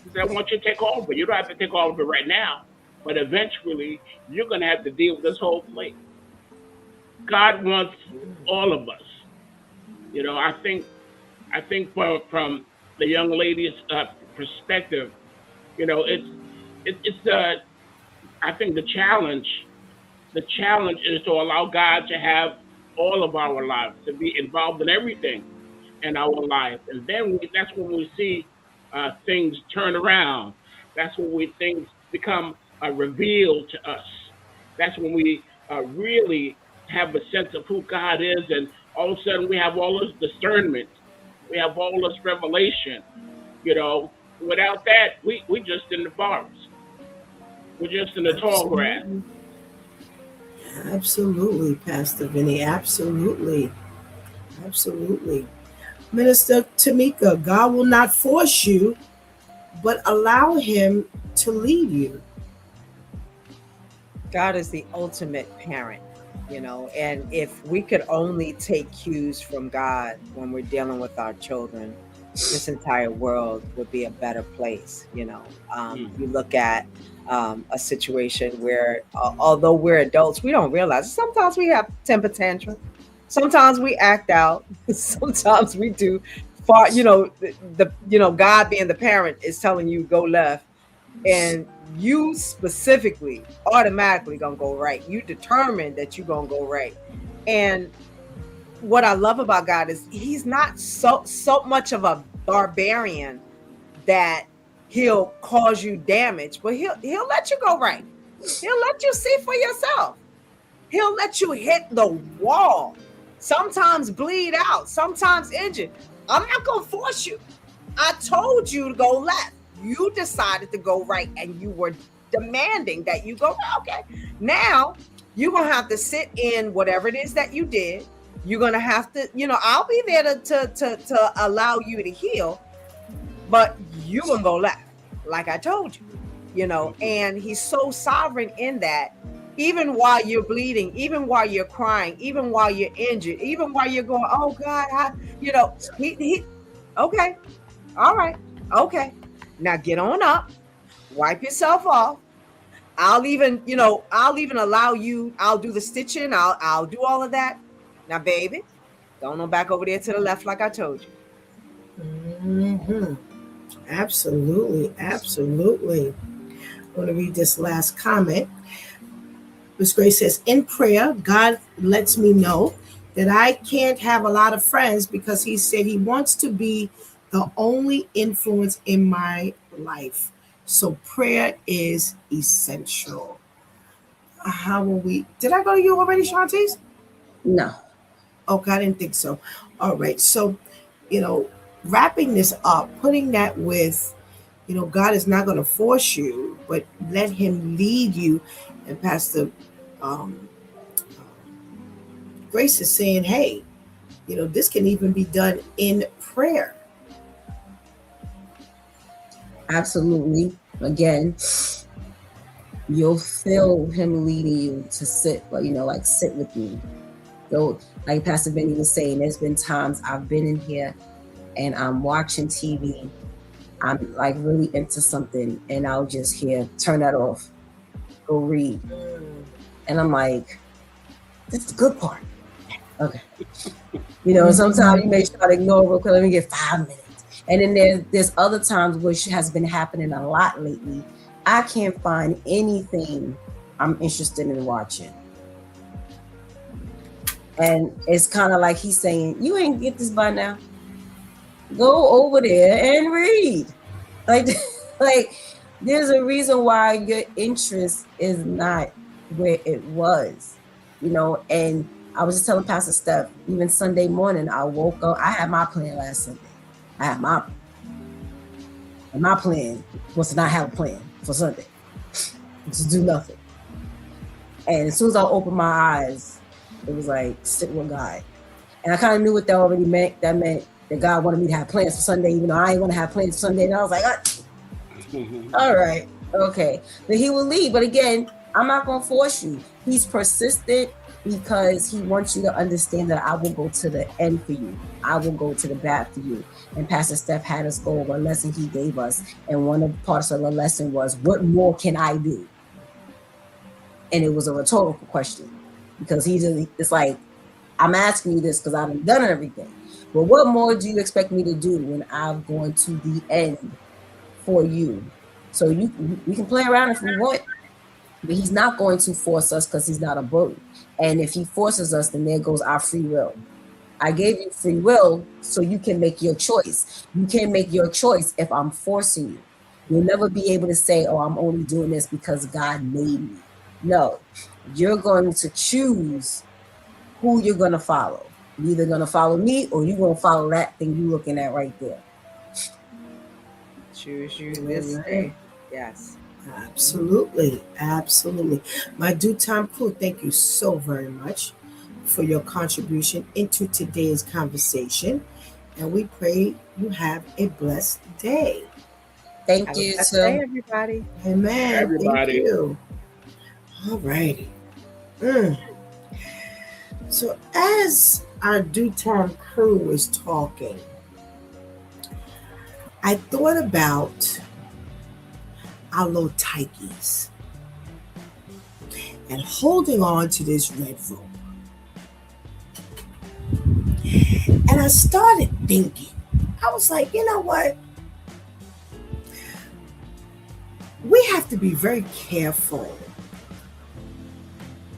He said, I want you to take over. You don't have to take all of it right now, but eventually you're gonna have to deal with this whole plate. God wants all of us. You know, I think from the young lady's perspective, you know, it's I think the challenge is to allow God to have all of our lives, to be involved in everything in our life, and then that's when we see things turn around. That's when things become revealed to us. That's when we really have a sense of who God is, and all of a sudden we have all this discernment, we have all this revelation. You know, without that, we just in the forest. We're just in the tall grass. Absolutely, Pastor Vinny. Absolutely. Absolutely. Minister Tamika, God will not force you, but allow him to lead you. God is the ultimate parent, you know, and if we could only take cues from God when we're dealing with our children, this entire world would be a better place. You know, you look at a situation where, although we're adults, we don't realize sometimes we have temper tantrums, sometimes we act out, sometimes we do. Far, you know, God being the parent is telling you go left, and you specifically automatically gonna go right. You determined that you're gonna go right. And what I love about God is he's not so much of a barbarian that he'll cause you damage, but he'll let you go right. He'll let you see for yourself. He'll let you hit the wall, sometimes bleed out, sometimes injured. I'm not gonna force you. I told you to go left. You decided to go right, and you were demanding that you go right. Okay, now you're gonna have to sit in whatever it is that you did. You're gonna have to, you know, I'll be there to allow you to heal, but you gonna go left, like I told you, you know. And he's so sovereign in that, even while you're bleeding, even while you're crying, even while you're injured, even while you're going, oh God, you know, he okay, all right, okay. Now get on up, wipe yourself off. I'll even allow you, I'll do the stitching, I'll do all of that. Now, baby, don't go back over there to the left like I told you. Mm-hmm. Absolutely, absolutely. I want to read this last comment. Miss Grace says, in prayer, God lets me know that I can't have a lot of friends because he said he wants to be the only influence in my life. So prayer is essential. How will we? Did I go to you already, Shantice? No. Okay, I didn't think so. All right. So, you know, wrapping this up, putting that with, you know, God is not going to force you, but let him lead you. And Pastor Grace is saying, hey, you know, this can even be done in prayer. Absolutely. Again, you'll feel him leading you to sit, you know, like sit with me. So, like Pastor Benny was saying, there's been times I've been in here and I'm watching TV. I'm like really into something, and I'll just hear, turn that off, go read. And I'm like, this is the good part. Okay. You know, sometimes you may try to ignore real quick, let me get 5 minutes. And then there's other times, which has been happening a lot lately, I can't find anything I'm interested in watching. And it's kind of like he's saying, you ain't get this by now. Go over there and read. Like, like there's a reason why your interest is not where it was, you know. And I was just telling Pastor Steph, even Sunday morning, I woke up. I had my plan last Sunday. I had my plan was to not have a plan for Sunday, to do nothing. And as soon as I opened my eyes, it was like, sit with God. And I kind of knew what that already meant. That meant that God wanted me to have plans for Sunday, even though I didn't want to have plans for Sunday. And I was like, all right, okay. But he will lead. But again, I'm not going to force you. He's persistent because he wants you to understand that I will go to the end for you. I will go to the bat for you. And Pastor Steph had us go over a lesson he gave us. And one of the parts of the lesson was, what more can I do? And it was a rhetorical question, because it's like, I'm asking you this because I've done everything. But what more do you expect me to do when I'm going to the end for you? So we can play around if we want, but he's not going to force us because he's not a bully. And if he forces us, then there goes our free will. I gave you free will so you can make your choice. You can't make your choice if I'm forcing you. You'll never be able to say, oh, I'm only doing this because God made me. No, you're going to choose who you're going to follow. You're either going to follow me or you're going to follow that thing you're looking at right there. Choose you this day. Yes. Absolutely. Absolutely. My due time crew, thank you so very much for your contribution into today's conversation. And we pray you have a blessed day. Thank Have you, a blessed too. day, everybody. Amen. Everybody. Thank you. All righty. So as our due time crew was talking, I thought about our little tikeys and holding on to this red rope. And I started thinking, I was like, you know what? We have to be very careful.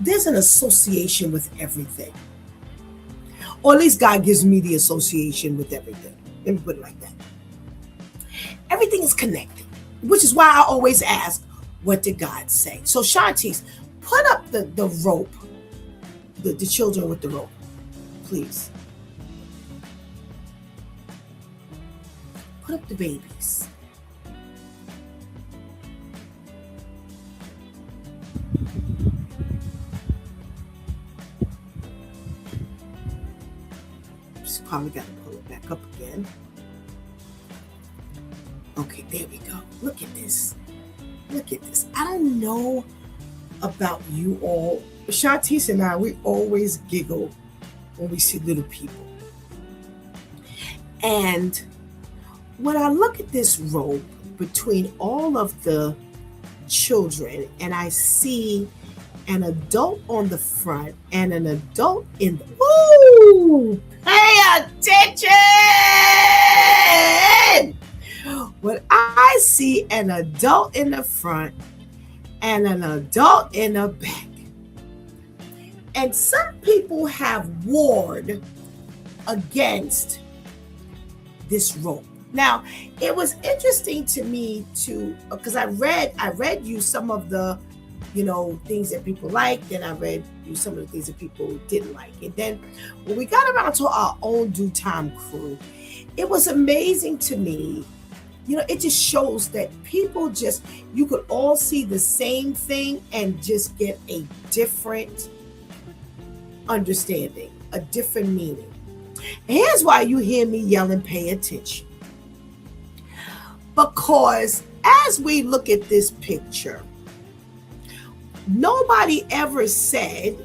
There's an association with everything. Or at least God gives me the association with everything. Let me put it like that. Everything is connected, which is why I always ask, what did God say? So Shantice, put up the rope, the children with the rope, please. Put up the babies. Just probably got to pull it back up again. Okay, there we go. Look at this. Look at this. I don't know about you all. Shantice and I, we always giggle when we see little people. And when I look at this rope between all of the children and I see an adult on the front and an adult in the... Ooh! Pay attention! When I see an adult in the front and an adult in the back, and some people have warred against this rope. Now, it was interesting to me because I read you some of the, things that people liked, and I read you some of the things that people didn't like. And then when we got around to our own due time crew, it was amazing to me. It just shows that people you could all see the same thing and just get a different understanding, a different meaning. And here's why you hear me yelling, pay attention. Because as we look at this picture, nobody ever said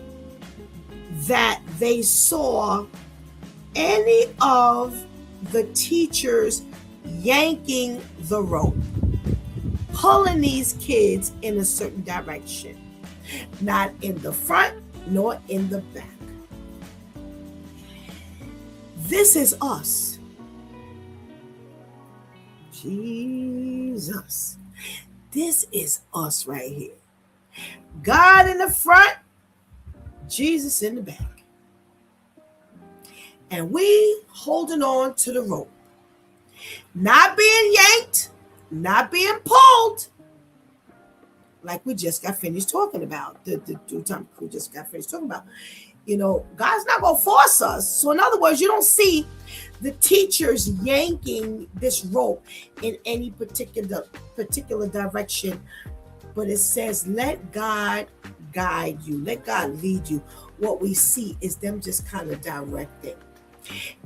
that they saw any of the teachers yanking the rope, pulling these kids in a certain direction, not in the front nor in the back. This is us. Jesus. This is us right here. God in the front, Jesus in the back. And we holding on to the rope. Not being yanked, not being pulled, like we just got finished talking about. The due time we just got finished talking about. You know, God's not going to force us. So in other words, you don't see the teachers yanking this rope in any particular direction, but it says, let God guide you. Let God lead you. What we see is them just kind of directing.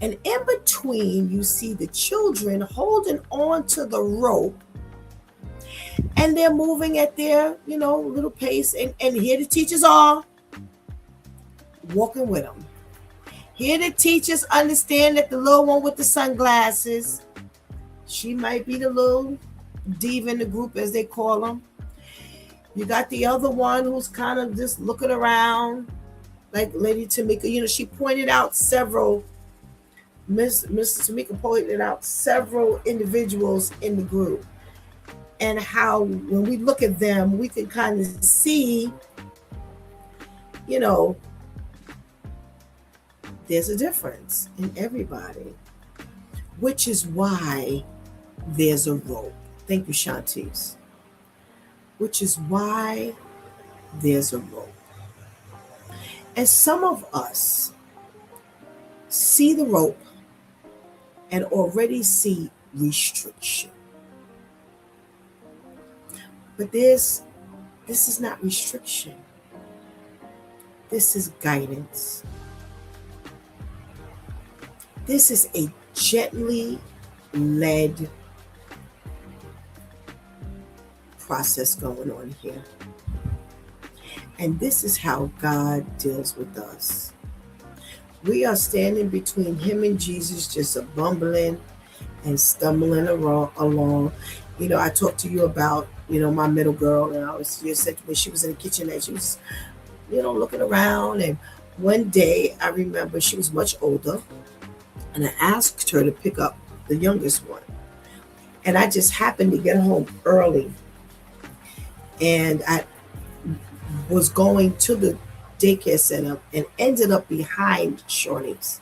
And in between, you see the children holding on to the rope, and they're moving at their, little pace. And here the teachers are walking with them. Here the teachers understand that the little one with the sunglasses, she might be the little diva in the group, as they call them. You got the other one who's kind of just looking around, like Lady Tamika. She pointed out several, Miss Tamika pointed out several individuals in the group, and how when we look at them, we can kind of see, there's a difference in everybody, which is why there's a rope. Thank you, Shantice. Which is why there's a rope. And some of us see the rope and already see restriction. But this is not restriction. This is guidance. This is a gently led process going on here. And this is how God deals with us. We are standing between him and Jesus, just a bumbling and stumbling along. I talked to you about, my middle girl, and I was just said when she was in the kitchen that she was, looking around. And one day I remember she was much older, and I asked her to pick up the youngest one. And I just happened to get home early. And I was going to the daycare center and ended up behind Shawnee's.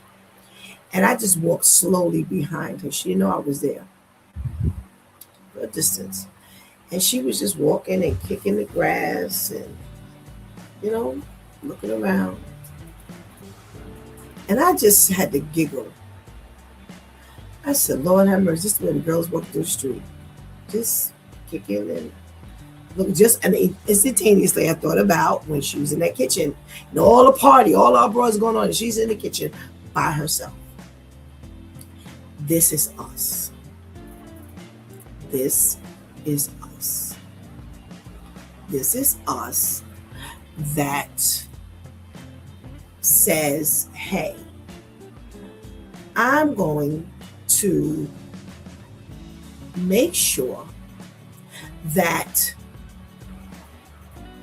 And I just walked slowly behind her. She didn't know I was there for a distance. And she was just walking and kicking the grass and, looking around. And I just had to giggle. I said, Lord have mercy, this is when the girls walk through the street. Just kicking and look, and instantaneously I thought about when she was in that kitchen. And all the party, all our bros going on, and she's in the kitchen by herself. This is us. This is us. This is us that says, hey, I'm going to make sure that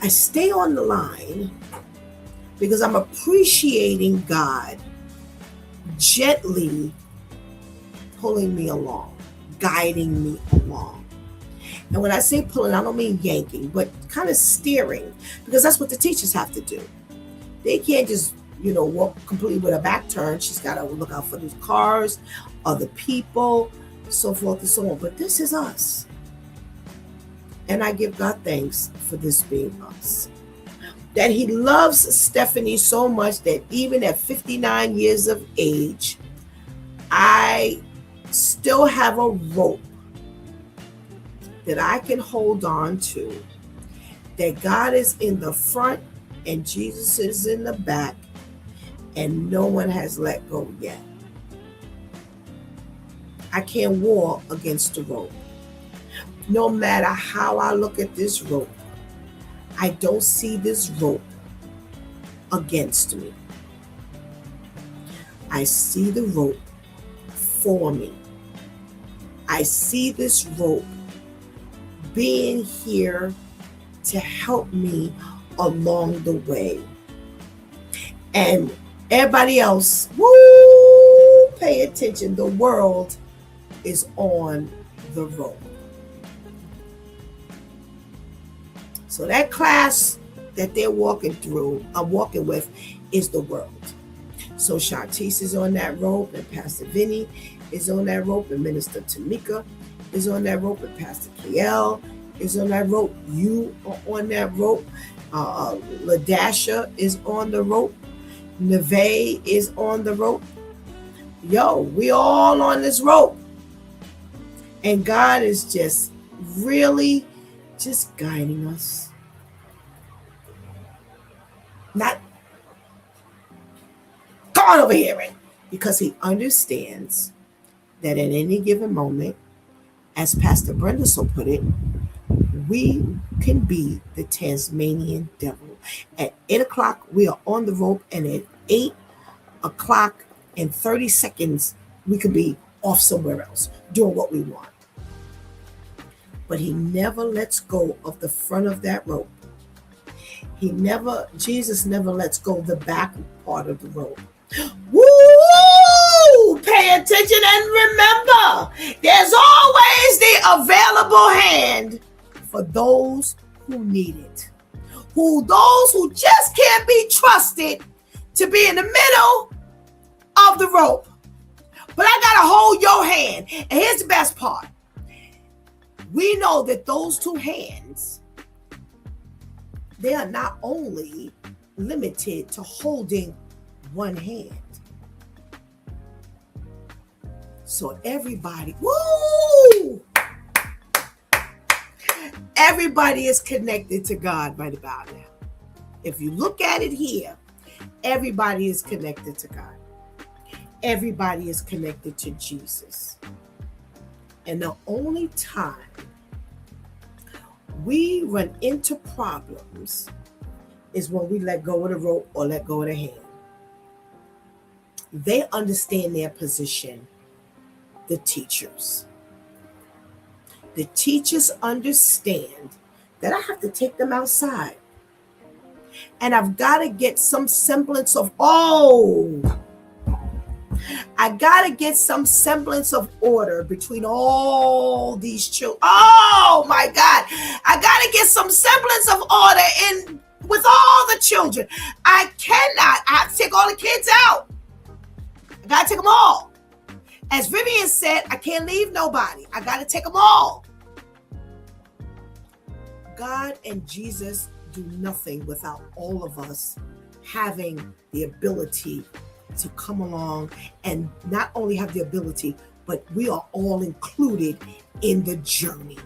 I stay on the line because I'm appreciating God gently pulling me along, guiding me along. And when I say pulling, I don't mean yanking, but kind of steering, because that's what the teachers have to do. They can't just, walk completely with her back turned. She's got to look out for these cars, other people, so forth and so on. But this is us. And I give God thanks for this being us. That he loves Stephanie so much that even at 59 years of age, I still have a rope that I can hold on to. That God is in the front and Jesus is in the back, and no one has let go yet. I can't war against the rope. No matter how I look at this rope, I don't see this rope against me. I see the rope for me. I see this rope being here to help me along the way. And everybody else, pay attention. The world is on the rope. So that class that they're walking through, I'm walking with, is the world. So Shantice is on that rope, and Pastor Vinny is on that rope, and Minister Tamika is on that rope, and Pastor KL is on that rope. You are on that rope. LaDasha is on the rope. Neve is on the rope. Yo, we all on this rope. And God is just really just guiding us. Not going over here, because he understands that at any given moment, as Pastor Brenda so put it, we can be the Tasmanian devil. At 8 o'clock, we are on the rope, and at 8 o'clock and 30 seconds, we could be off somewhere else doing what we want. But he never lets go of the front of that rope. Jesus never lets go of the back part of the rope. Woo! Pay attention and remember, there's always the available hand for those who need it. Those who just can't be trusted to be in the middle of the rope. But I gotta hold your hand. And here's the best part. We know that those two hands, they are not only limited to holding one hand. So everybody, woo! Everybody is connected to God right about now. If you look at it here, everybody is connected to God. Everybody is connected to Jesus. And the only time we run into problems is when we let go of the rope or let go of the hand. They understand their position, the teachers. The teachers understand that I have to take them outside. And I've got to get some semblance of, I got to get some semblance of order between all these children. Oh my God. I got to get some semblance of order in with all the children. I have to take all the kids out. I got to take them all. As Vivian said, I can't leave nobody. I got to take them all. God and Jesus do nothing without all of us having the ability to come along and not only have the ability, but we are all included in the journey.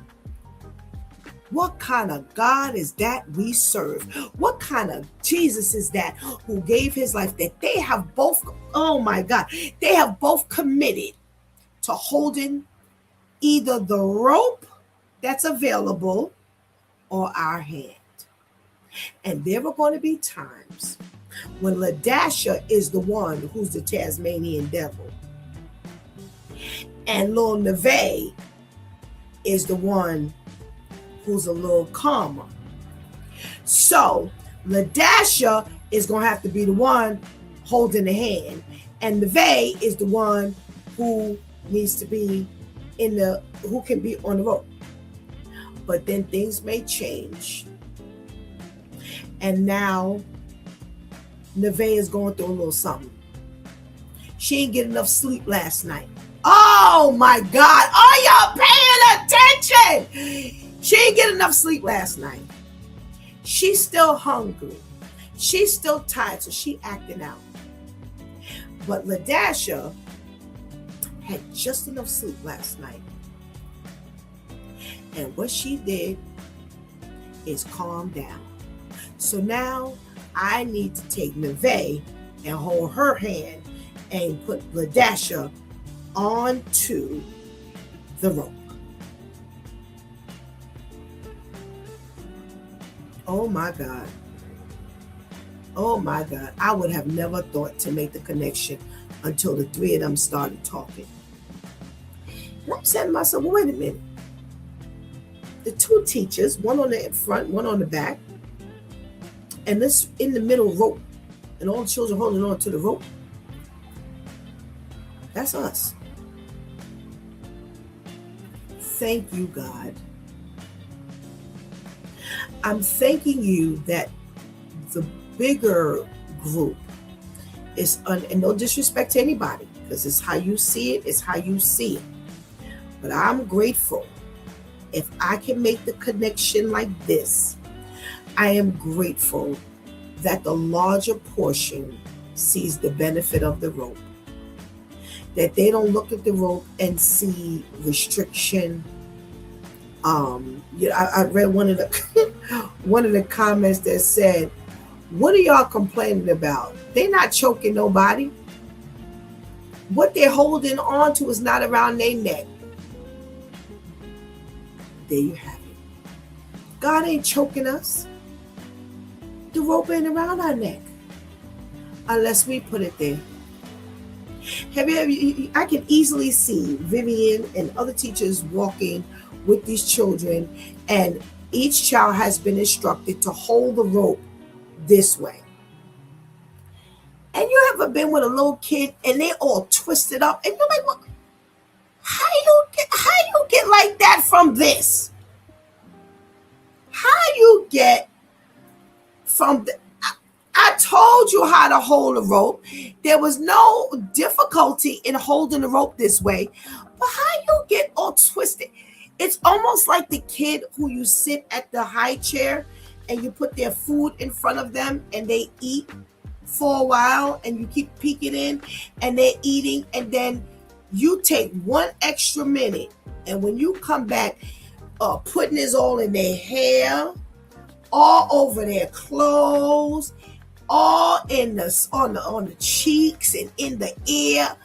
What kind of God is that we serve? What kind of Jesus is that who gave his life, that they have both, oh my God, they have both committed to holding either the rope that's available or our hand. And there are going to be times when LaDasha is the one who's the Tasmanian devil, and Lil Neve is the one who's a little calmer. So LaDasha is going to have to be the one holding the hand, and Neve is the one who needs to be who can be on the rope. But then things may change. And now Neve is going through a little something. She didn't get enough sleep last night. Oh my God. Are y'all paying attention? She didn't get enough sleep last night. She's still hungry. She's still tired, so she acting out. But LaDasha had just enough sleep last night. And what she did is calm down. So now I need to take Neve and hold her hand and put LaDasha onto the rope. Oh my God. Oh my God. I would have never thought to make the connection until the three of them started talking. And I'm saying to myself, well, wait a minute. The two teachers, one on the front, one on the back, and this in the middle rope, and all the children holding on to the rope. That's us. Thank you, God. I'm thanking you that the bigger group is, and no disrespect to anybody, because it's how you see it, it's how you see it. But I'm grateful if I can make the connection like this. I am grateful that the larger portion sees the benefit of the rope. That they don't look at the rope and see restriction. I read one of the comments that said, "What are y'all complaining about? They're not choking nobody. What they're holding on to is not around their neck." There you have it. God ain't choking us. The rope ain't around our neck unless we put it there. I can easily see Vivian and other teachers walking with these children, and each child has been instructed to hold the rope this way. And you ever been with a little kid and they all twisted up, and you're like, "What? How you get like that from this? How you get from the?" I told you how to hold a rope. There was no difficulty in holding the rope this way. But how you get all twisted? It's almost like the kid who you sit at the high chair and you put their food in front of them and they eat for a while and you keep peeking in and they're eating, and then you take 1 extra minute, and when you come back, putting this all in their hair, all over their clothes, all in on the cheeks and in the ear.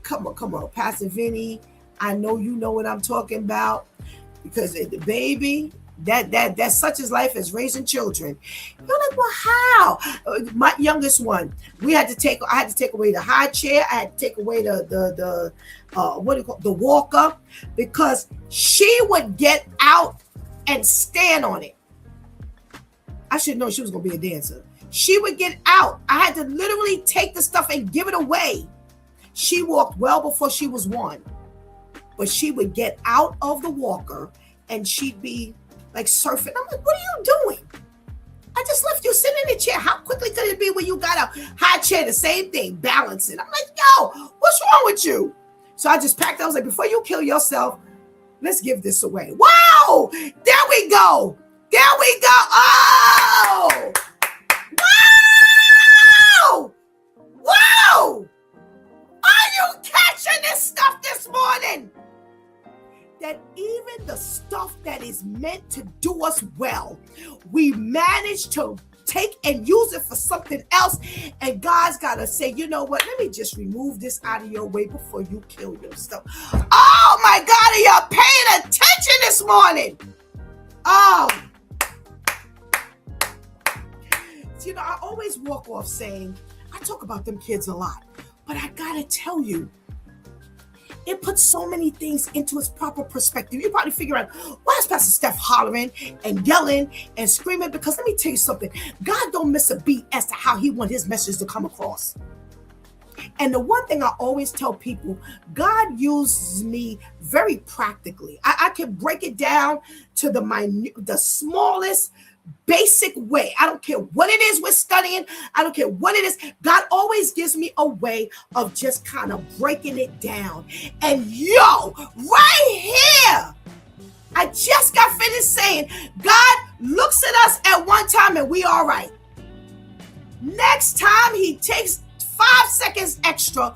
Come on, Pastor Vinny. I know you know what I'm talking about, because the baby, that's such as life as raising children. You're like, well, how? My youngest one, I had to take away the high chair. I had to take away the walker, because she would get out and stand on it. I should know she was gonna be a dancer. She would get out. I had to literally take the stuff and give it away. She walked well before she was 1, but she would get out of the walker and she'd be like surfing. I'm like, what are you doing? I just left you sitting in the chair. How quickly could it be when you got a high chair? The same thing, balancing. I'm like, yo, what's wrong with you? So I just packed. I was like, before you kill yourself, let's give this away. Wow, there we go. There we go. Oh, wow, wow. Are you catching this stuff this morning? That even the stuff that is meant to do us well, we manage to take and use it for something else. And God's got to say, you know what? Let me just remove this out of your way before you kill yourself. Oh my God, are you paying attention this morning? Oh. You know, I always walk off saying, I talk about them kids a lot, but I got to tell you, it puts so many things into its proper perspective. You're probably figuring out, why is Pastor Steph hollering and yelling and screaming? Because let me tell you something. God don't miss a beat as to how he wants his message to come across. And the one thing I always tell people, God uses me very practically. I can break it down to the smallest basic way. I don't care what it is we're studying. I don't care what it is. God always gives me a way of just kind of breaking it down. And right here, I just got finished saying, God looks at us at one time and we all right. Next time he takes 5 seconds extra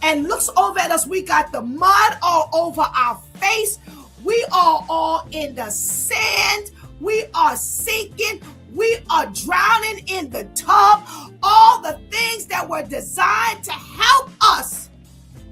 and looks over at us, we got the mud all over our face. We are all in the sand. We are sinking. We are drowning in the tub. All the things that were designed to help us,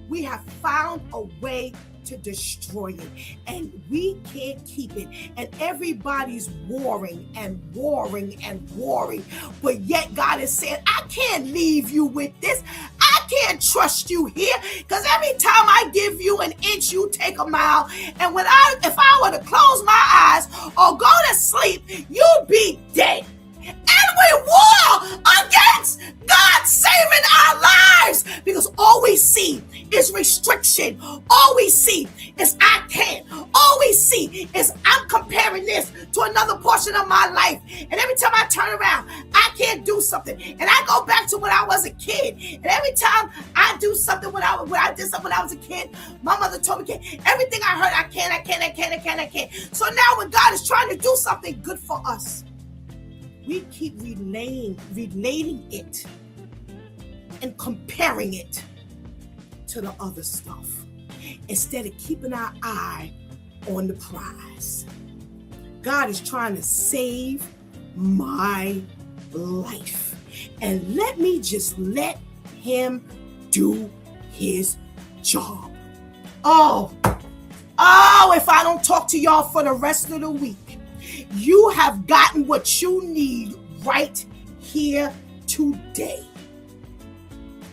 we have found a way to destroy it. And we can't keep it. And everybody's warring and warring and warring. But yet God is saying, I can't leave you with this. I can't trust you here, because every time I give you an inch, you take a mile. And if I were to close my eyes or go to sleep, you'd be dead. And we war against God saving our lives, because all we see is restriction. All we see is I can't. All we see is I'm comparing this to another portion of my life. And every time I turn around, I can't do something. And I go back to when I was a kid. And every time I do something when I did something when I was a kid, my mother told me, everything I heard, I can't. So now when God is trying to do something good for us, we keep relating it and comparing it to the other stuff instead of keeping our eye on the prize. God is trying to save my life, and let me just let him do his job. Oh, if I don't talk to y'all for the rest of the week, you have gotten what you need right here today.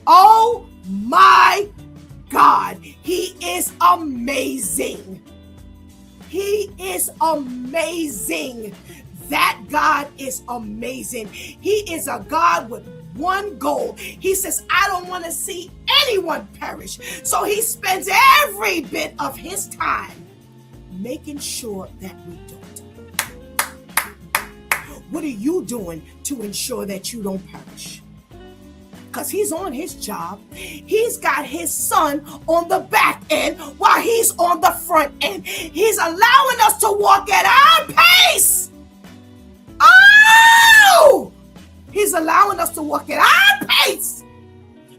Oh my God, he is amazing. He is amazing. That God is amazing. He is a God with one goal. He says, I don't want to see anyone perish. So he spends every bit of his time making sure that we don't. What are you doing to ensure that you don't perish? Because he's on his job. He's got his son on the back end while he's on the front end. He's allowing us to walk at our pace. Oh! He's allowing us to walk at our pace.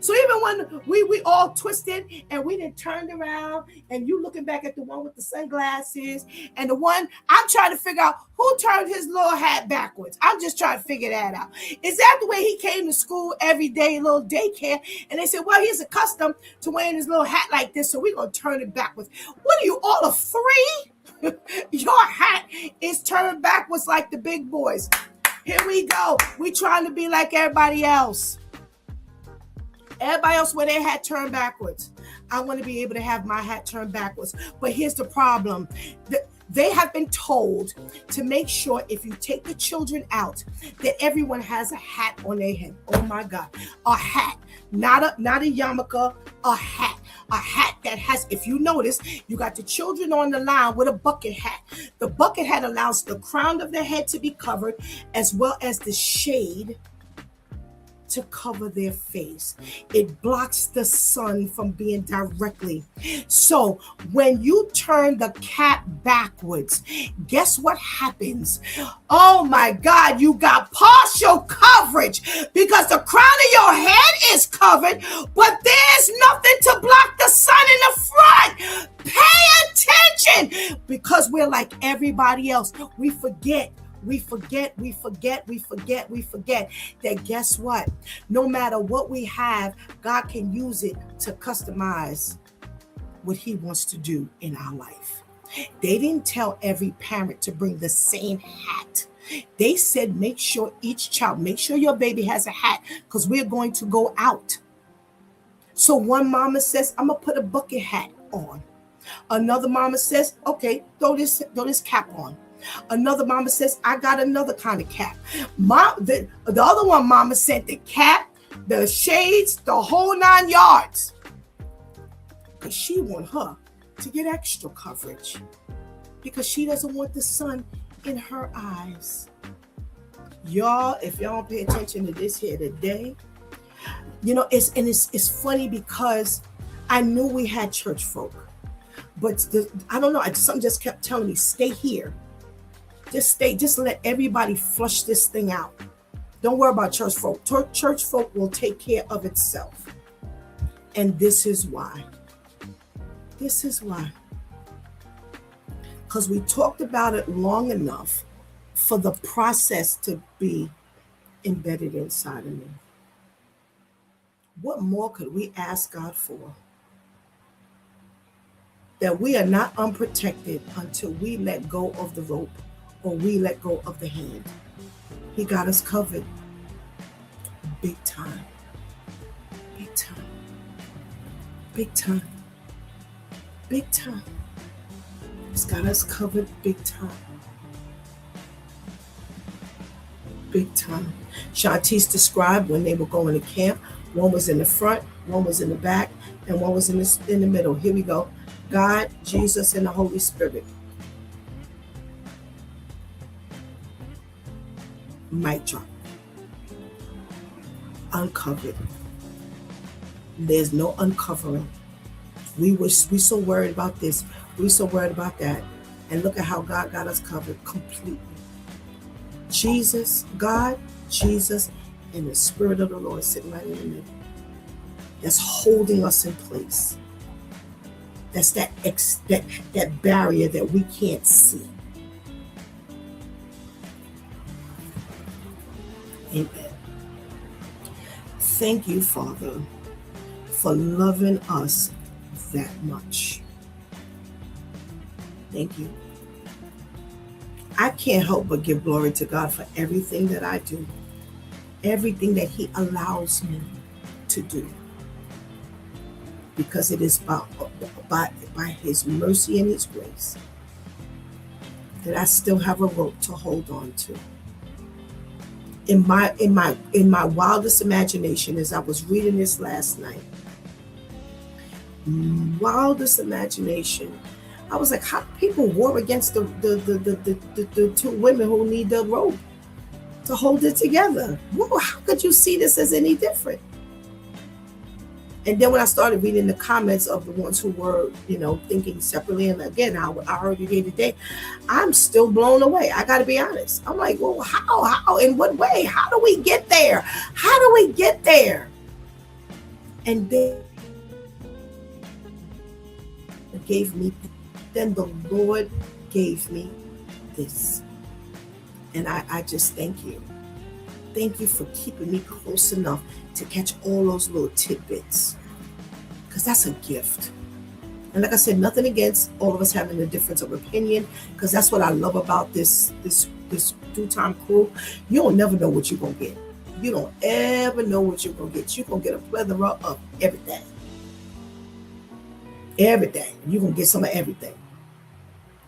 So even when we all twisted and we didn't turn around, and you looking back at the one with the sunglasses and the one, I'm trying to figure out who turned his little hat backwards. I'm just trying to figure that out. Is that the way he came to school every day, little daycare? And they said, well, he's accustomed to wearing his little hat like this, so we're going to turn it backwards. What are you, all of three? Your hat is turned backwards like the big boys. Here we go. We trying to be like everybody else. Everybody else wear their hat turned backwards. I want to be able to have my hat turned backwards. But here's the problem. They have been told to make sure if you take the children out, that everyone has a hat on their head. Oh my God. A hat. Not a yarmulke, a hat. A hat that has, if you notice, you got the children on the line with a bucket hat. The bucket hat allows the crown of the head to be covered, as well as the shade to cover their face. It blocks the sun from being directly. So when you turn the cap backwards, guess what happens? Oh my God, you got partial coverage because the crown of your head is covered, but there's nothing to block the sun in the front. Pay attention, because we're like everybody else. We forget that guess what? No matter what we have, God can use it to customize what he wants to do in our life. They didn't tell every parent to bring the same hat. They said, make sure your baby has a hat, because we're going to go out. So one mama says, I'm going to put a bucket hat on. Another mama says, okay, throw this cap on. Another mama says, I got another kind of cap. The other one mama said the cap, the shades, the whole 9 yards. Because she want her to get extra coverage, because she doesn't want the sun in her eyes. Y'all, if y'all don't pay attention to this here today, it's funny because I knew we had church folk, but I don't know, something just kept telling me, stay here. Just let everybody flush this thing out. Don't worry about church folk. Church folk will take care of itself. And this is why. Because we talked about it long enough for the process to be embedded inside of me. What more could we ask God for? That we are not unprotected until we let go of the rope, or we let go of the hand. He got us covered. Big time. Big time. Big time. Big time. He's got us covered big time. Big time. Shantice described when they were going to camp. One was in the front, one was in the back, and one was in the middle. Here we go. God, Jesus, and the Holy Spirit. Mic drop. Uncovered. There's no uncovering. We so worried about this. We so worried about that. And look at how God got us covered completely. Jesus, God, Jesus, and the Spirit of the Lord sitting right in the middle. That's holding us in place. That's that barrier that we can't see. Amen. Thank you, Father, for loving us that much. Thank you. I can't help but give glory to God for everything that I do, everything that He allows me to do, because it is by His mercy and His grace that I still have a rope to hold on to. In my wildest imagination, as I was reading this last night, wildest imagination, I was like, how do people war against the two women who need the rope to hold it together? Whoa, how could you see this as any different? And then when I started reading the comments of the ones who were, thinking separately, and again, I heard it here today, I'm still blown away. I got to be honest. I'm like, well, how, in what way? How do we get there? How do we get there? And then the Lord gave me this. And I just thank you. Thank you for keeping me close enough to catch all those little tidbits, because that's a gift. And like I said, nothing against all of us having a difference of opinion, because that's what I love about this Due Time crew. You don't never know what you're going to get. You don't ever know what you're going to get. You're going to get a plethora of everything. Everything. You're going to get some of everything.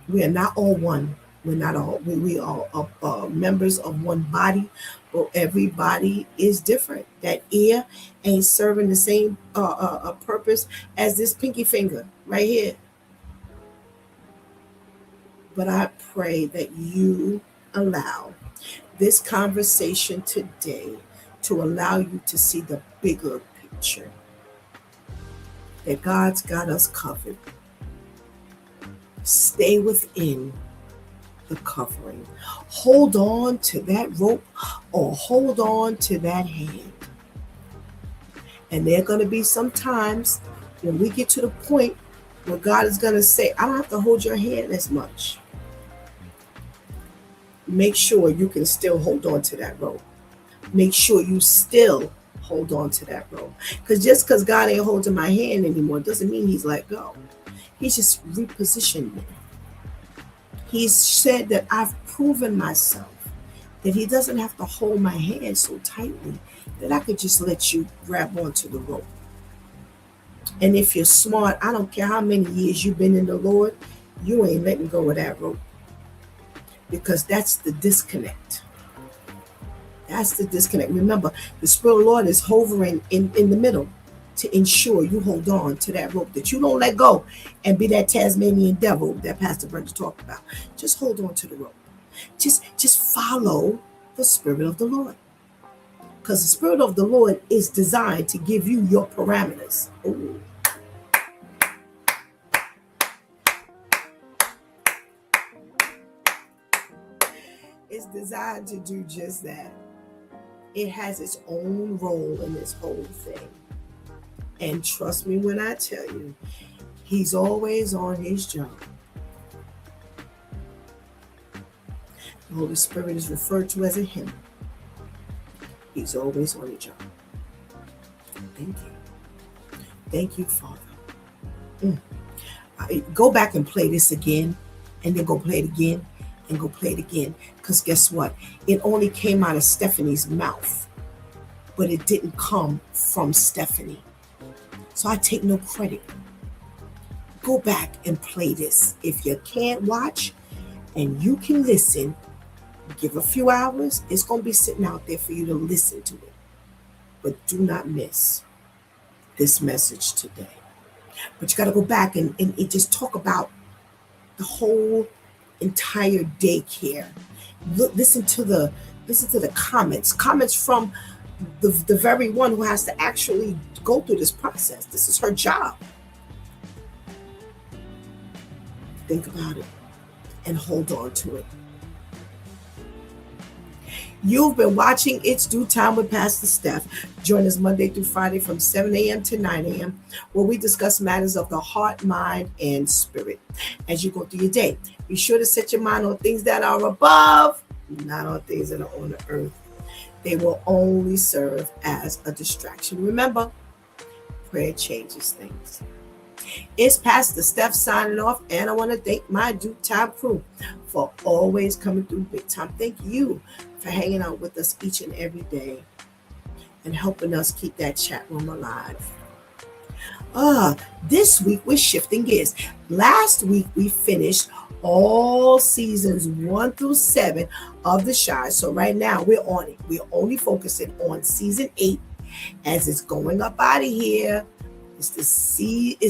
We are not all one. We're not all. We are members of one body, but everybody is different. That ear ain't serving the same purpose as this pinky finger right here. But I pray that you allow this conversation today to allow you to see the bigger picture. That God's got us covered. Stay within the covering. Hold on to that rope or hold on to that hand. And there are going to be some times when we get to the point where God is going to say, I don't have to hold your hand as much. Make sure you can still hold on to that rope. Make sure you still hold on to that rope. Because just because God ain't holding my hand anymore doesn't mean He's let go. He's just repositioned me. He's said that I've proven myself, that He doesn't have to hold my hand so tightly, that I could just let you grab onto the rope. And if you're smart, I don't care how many years you've been in the Lord, you ain't letting go of that rope. Because that's the disconnect. That's the disconnect. Remember, the Spirit of the Lord is hovering in the middle to ensure you hold on to that rope, that you don't let go and be that Tasmanian devil that Pastor Brenda talked about. Just hold on to the rope. Just follow the Spirit of the Lord. Because the Spirit of the Lord is designed to give you your parameters. Ooh. It's designed to do just that. It has its own role in this whole thing. And trust me when I tell you, He's always on His job. The Holy Spirit is referred to as a Him. He's always on His job. Thank you. Thank you, Father. Go back and play this again, and then go play it again, and go play it again. Because guess what? It only came out of Stephanie's mouth, but it didn't come from Stephanie. So I take no credit. Go back and play this. If you can't watch and you can listen, give a few hours. It's going to be sitting out there for you to listen to it. But do not miss this message today. But you got to go back and just talk about the whole entire daycare. Listen to the comments from the very one who has to actually go through this process. This is her job. Think about it and hold on to it. You've been watching It's Due Time with Pastor Steph. Join us Monday through Friday from 7 a.m. to 9 a.m. where we discuss matters of the heart, mind, and spirit. As you go through your day, be sure to set your mind on things that are above, not on things that are on the earth. They will only serve as a distraction. Remember, prayer changes things. It's Pastor Steph signing off, and I want to thank my Due Time crew for always coming through big time. Thank you for hanging out with us each and every day and helping us keep that chat room alive. This week we're shifting gears. Last week we finished all seasons 1 through 7 of The Shy. So right now we're on it. We're only focusing on season 8 as it's going up out of here. It's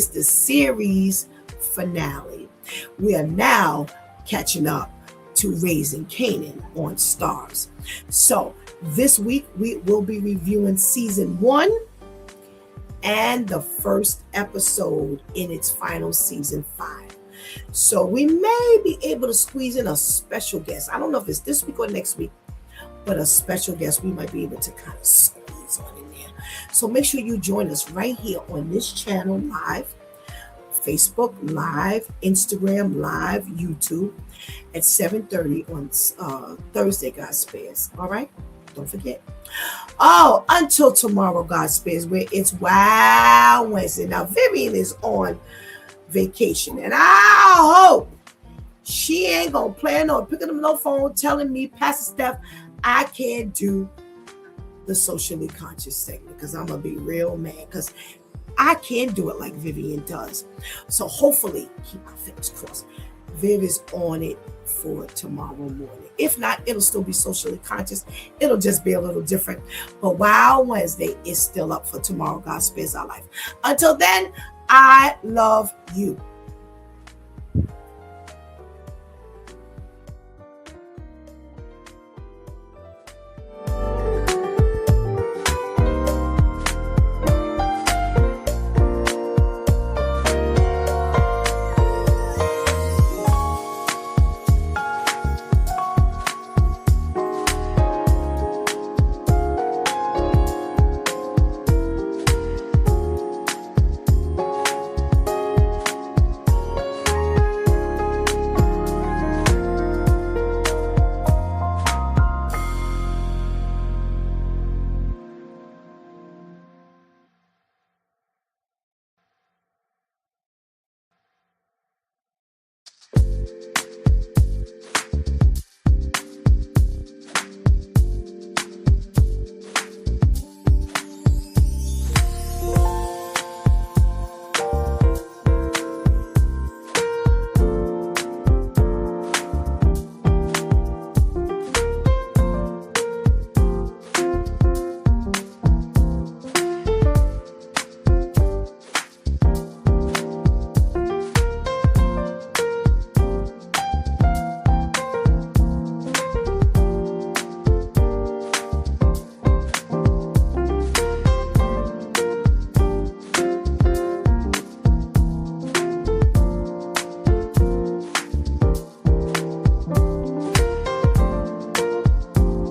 the series finale. We are now catching up to Raising Canaan on Stars. So this week we will be reviewing season 1 and the first episode in its final season 5. So we may be able to squeeze in a special guest. I don't know if it's this week or next week, but a special guest we might be able to kind of squeeze on in there. So make sure you join us right here on this channel live, Facebook live, Instagram live, YouTube at 7:30 on Thursday, God spares. All right? Don't forget. Until tomorrow, God spares, where it's Wow Wednesday. Now, Vivian is on vacation, and I hope she ain't gonna plan on picking up no phone telling me, Pastor Steph, I can't do the socially conscious segment, because I'm gonna be real mad, because I can't do it like Vivian does. So hopefully, keep my fingers crossed, Viv is on it for tomorrow morning. If not, it'll still be socially conscious. It'll just be a little different. But Wow Wednesday is still up for tomorrow. God spares our life. Until then, I love you.